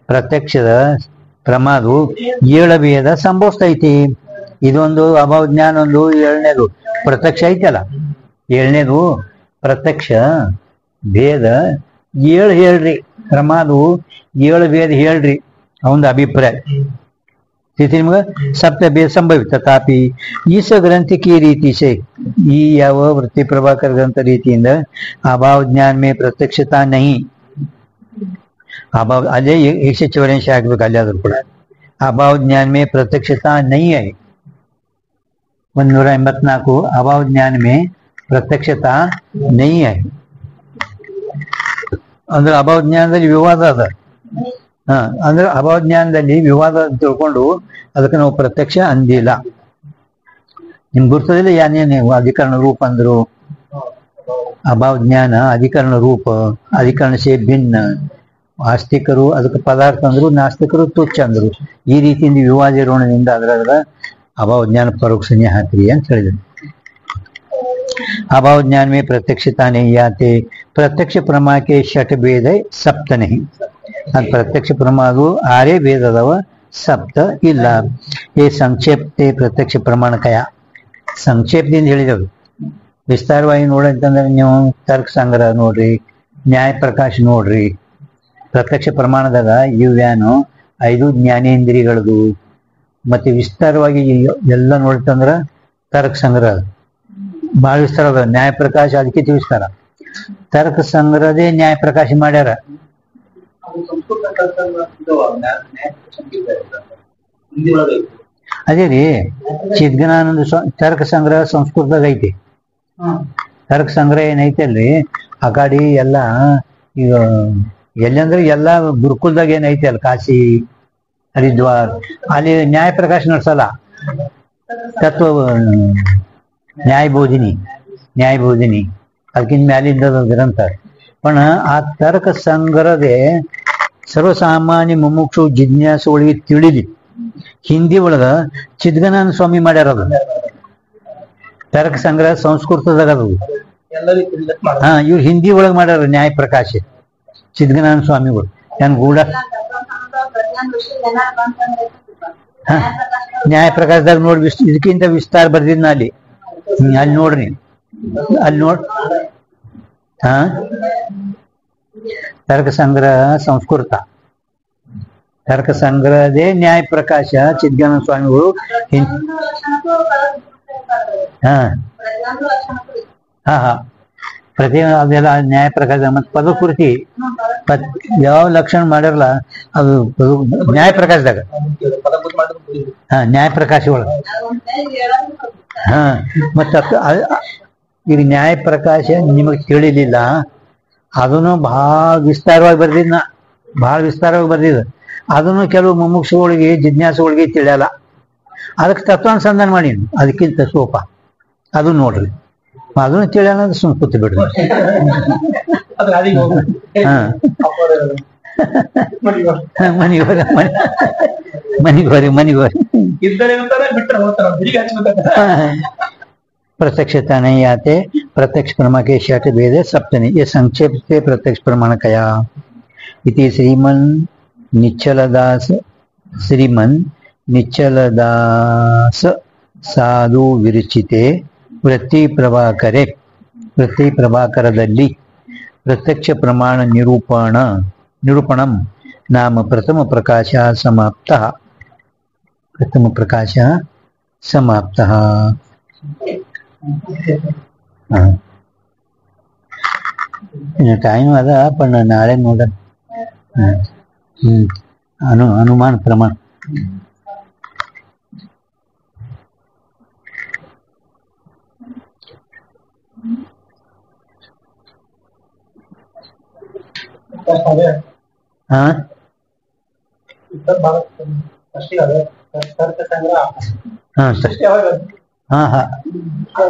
ಪ್ರತ್ಯಕ್ಷದ ಪ್ರಮಾದು 7 ಭೇದ ಸಂಭವಿಸ್ತೈತಿ ಇದೊಂದು ಅಭಾವ ಜ್ಞಾನ ಒಂದು 7ನೇದು ಪ್ರತ್ಯಕ್ಷ ಐತಲ್ಲ 7ನೇದು ಪ್ರತ್ಯಕ್ಷ ಭೇದ 7 ಹೇಳ್ರಿ ಪ್ರಮಾದು 7 ಭೇದ ಹೇಳ್ರಿ ಅವನ ಅಭಿಪ್ರಾಯ तिथे मग सप्तभेद संभवित तथापि इस ग्रंथ की रीति से ಈ ಯಾವ ವೃತ್ತಿ ಪ್ರಭಾಕರ ಗ್ರಂಥ ರೀತಿಯಿಂದ ಅಭಾವ ಜ್ಞಾನ ಮೇ ಪ್ರತ್ಯಕ್ಷತಾ ನಹಿ ಅಭಾವ ಅಲ್ಲೇ 184 ಆಗ್ಬೇಕು ಅಲ್ಲಾದ್ರೂ ಕೂಡ ಅಭಾವ ಜ್ಞಾನ ಮೇ ಪ್ರತ್ಯಕ್ಷತಾ ನಹಿ है 184 ಅಭಾವ ಜ್ಞಾನ ಮೇ ಪ್ರತ್ಯಕ್ಷತಾ ನಹಿ है ಅಂದ್ರೆ ಅಭಾವ ಜ್ಞಾನದಲ್ಲಿ ವಿವಾದ ಅದ ಅಂದ್ರೆ ಅಭಾವ ಜ್ಞಾನದಲ್ಲಿ ವಿವಾದ ತಿಳ್ಕೊಂಡು ಅದಕ್ಕೆ ನಾವು ಪ್ರತ್ಯಕ್ಷ ಅಂದಿಲ್ಲ ನಿಮ್ಗೆ ಗುರ್ತದಿಲ್ಲ ಯಾನೇನು ಅಧಿಕರಣ ರೂಪ ಅಂದ್ರು ಅಭಾವ ಜ್ಞಾನ ಅಧಿಕರಣ ರೂಪ ಅಧಿಕರಣ ಸೇ ಭಿನ್ನ ಆಸ್ತಿಕರು ಅದಕ್ಕೆ ಪದಾರ್ಥ ಅಂದ್ರು ನಾಸ್ತಿಕರು ತುಚ್ಛ ಅಂದ್ರು ಈ ರೀತಿಯಿಂದ ವಿವಾದ ಇರೋಣದಿಂದ ಅದ್ರಾಗ ಅಭಾವ ಜ್ಞಾನ ಪರೋಕ್ಷನೇ ಹಾಕ್ರಿ ಅಂತ ಹೇಳಿದ್ರು अभाव ज्ञान में प्रत्यक्षता नहीं आते प्रत्यक्ष प्रमा के षट भेद है सप्त नहीं प्रत्यक्ष प्रमा ಅದು 6 ಭೇದ ಅದಾವ ಸಪ್ತ ಇಲ್ಲ ಈ ಸಂಕ್ಷೇಪತೆ ಪ್ರತ್ಯಕ್ಷ ಪ್ರಮಾಣ ಕಯ ಸಂಕ್ಷೇಪದಿಂದ ಹೇಳಿದವು ವಿಸ್ತಾರವಾಗಿ ನೋಡಂತಂದ್ರೆ ನೀವು ತರ್ಕ ಸಂಗ್ರಹ ನೋಡ್ರಿ ನ್ಯಾಯ ಪ್ರಕಾಶ ನೋಡ್ರಿ ಪ್ರತ್ಯಕ್ಷ ಪ್ರಮಾಣದಾಗ ಇವ್ಯಾನು 5 ಜ್ಞಾನೇಂದ್ರಿಯಗಳದು ಮತ್ತೆ ವಿಸ್ತಾರವಾಗಿ ಎಲ್ಲ ನೋಡ್ತಂದ್ರ ತರ್ಕ ಸಂಗ್ರಹ ಬಹಳ ವಿಸ್ತಾರ ಅದ ನ್ಯಾಯ ಪ್ರಕಾಶ ಅದಕ್ಕೆ ತಿಳಿಸ್ತಾರ ತರ್ಕ ಸಂಗ್ರಹದೇ ನ್ಯಾಯ ಪ್ರಕಾಶ ಮಾಡ್ಯಾರ ಅದೇ ರೀ ಚಿದ್ಗನಾನಂದ ತರ್ಕ ಸಂಗ್ರಹ ಸಂಸ್ಕೃತದಾಗ ಐತಿ ತರ್ಕ ಸಂಗ್ರಹ ಏನೈತಿ ಅಲ್ರಿ ಆ ಗಾಡಿ ಎಲ್ಲ ಈಗ ಎಲ್ಲಂದ್ರೆ ಎಲ್ಲ ಗುರುಕುಲ್ದಾಗ ಏನೈತಿ ಅಲ್ಲ ಕಾಶಿ ಹರಿದ್ವಾರ್ ಅಲ್ಲಿ ನ್ಯಾಯ ಪ್ರಕಾಶ ನಡ್ಸಲ್ಲ ತತ್ವ ನ್ಯಾಯಬೋಧಿನಿ ಅದಕ್ಕಿಂತ ಮ್ಯಾಲಿಂದ ಗ್ರಂಥ पण ಆ ತರ್ಕ ಸಂಗ್ರಹದೇ ಸರ್ವಸಾಮಾನ್ಯ ಮುಮುಕ್ಷು ಜಿಜ್ಞಾಸುಗಳಿಗೆ ತಿಳಿಲಿ ಹಿಂದಿ ಒಳಗ ಚಿದ್ಗನಾನಂದ ಸ್ವಾಮಿ ಮಾಡ್ಯಾರ ಅದು ತರ್ಕ ಸಂಗ್ರಹ ಸಂಸ್ಕೃತದಾಗ ಅದು ಇವ್ರು ಹಿಂದಿ ಒಳಗೆ ಮಾಡ್ಯಾರ ನ್ಯಾಯ ಪ್ರಕಾಶ ಚಿದ್ಗನಾನಂದ ಸ್ವಾಮಿಗಳು ಏನ್ ಗೂಢ ನ್ಯಾಯ ಪ್ರಕಾಶದಾಗ ನೋಡಿ ಇದಕ್ಕಿಂತ ವಿಸ್ತಾರ ಬರ್ದಿದ್ನ ಅಲ್ಲಿ ನೋಡ್ರಿ ಅಲ್ಲಿ ನೋಡ್ ತರ್ಕ ಸಂಗ್ರಹ ಸಂಸ್ಕೃತ ತರ್ಕ ಸಂಗ್ರಹದೇ ನ್ಯಾಯ ಪ್ರಕಾಶ ಚಿದ್ಗನಾನಂದ ಸ್ವಾಮಿಗಳು ಪ್ರತಿ ಅದೆಲ್ಲ ನ್ಯಾಯ ಪ್ರಕಾಶ ಮತ್ತೆ ಪದಕೃತಿ ಯಾವ ಲಕ್ಷಣ ಮಾಡ್ಯಾರಲ್ಲ ಅದು ನ್ಯಾಯ ಪ್ರಕಾಶದಾಗ ನ್ಯಾಯ ಪ್ರಕಾಶ ಒಳಗ ಮತ್ತ ಈಗ ನ್ಯಾಯ ಪ್ರಕಾಶ ನಿಮಗೆ ತಿಳಿಲಿಲ್ಲ ಅದನ್ನು ಬಹಳ ವಿಸ್ತಾರವಾಗಿ ಬರ್ದಿದ್ದ ಅದನ್ನು ಕೆಲವು ಮುಮುಕ್ಷುಗಳಿಗೆ ಜಿಜ್ಞಾಸುಗಳಿಗೆ ತಿಳಿಯಲ್ಲ ಅದಕ್ಕೆ ತತ್ವಾನುಸಂಧಾನ ಮಾಡಿ ಅದಕ್ಕಿಂತ ಸೋಪ ಅದು ನೋಡ್ರಿ ಅದನ್ನು ತಿಳಿಯಲ್ಲ ಅಂದ್ರೆ ಸುಮ್ ಕೂತು ಬಿಡ್ರಿ ಮನಿಗೋರಿ प्रत्यक्षता नहीं आते प्रत्यक्ष प्रमा के षट भेद सप्त नहीं ये संक्षेप से प्रत्यक्ष प्रमाण कया इति श्रीमन निच्चलदास साधु विरचिते वृत्ति प्रभाकरदल्ली प्रत्यक्ष प्रमाण निरूपणम नाम प्रथम प्रकाश समाप्तः टाइम अदा पण नाळे नोड अनुमान प्रमाण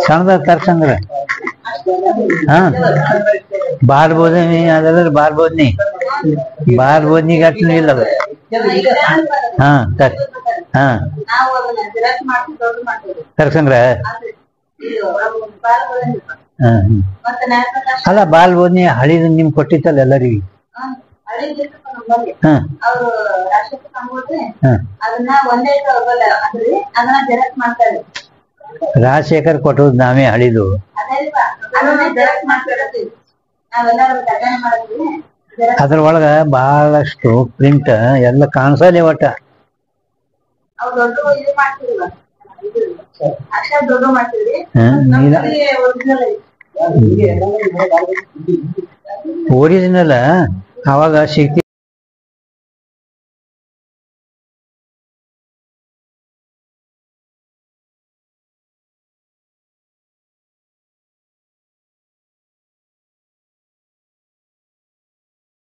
ಸಣ್ಣದ ತರ್ಕ ಸಂಗ್ರಹ ಬಾರ್ಬೋದನಿ ಅದಲ್ಲ ಬಾರ್ಬೋದ್ನಿ ಗಟ್ಟನು ಇಲ್ಲ ಅದು ತರ್ಕ ಸಂಗ್ರಹ ಅಲ್ಲ ಬಾಲ್ಬೋದ್ನಿ ಹಳಿದು ನಿಮ್ ಕೊಟ್ಟಿತ್ತಲ್ಲ ಎಲ್ಲರಿಗೂ ರಾಜಶೇಖರ್ ಕೊಟ್ಟದ್ ನಾವೇ ಹಳಿದು ಅದ್ರೊಳಗ ಬಹಳಷ್ಟು ಪ್ರಿಂಟ್ ಎಲ್ಲ ಕಾಣಿಸಲೇ ಒಟ್ಟ ಅವ್ ದೊಡ್ಡ ಇದು ಮಾಡ್ತಿರಲ್ಲ ಅಕ್ಷರ ದೊಡ್ಡ ಮಾಡ್ತೀವಿ ಒರಿಜಿನಲ್ ಐತಿ ಒರಿಜಿನಲ್ ಅವಾಗ ಶಕ್ತಿ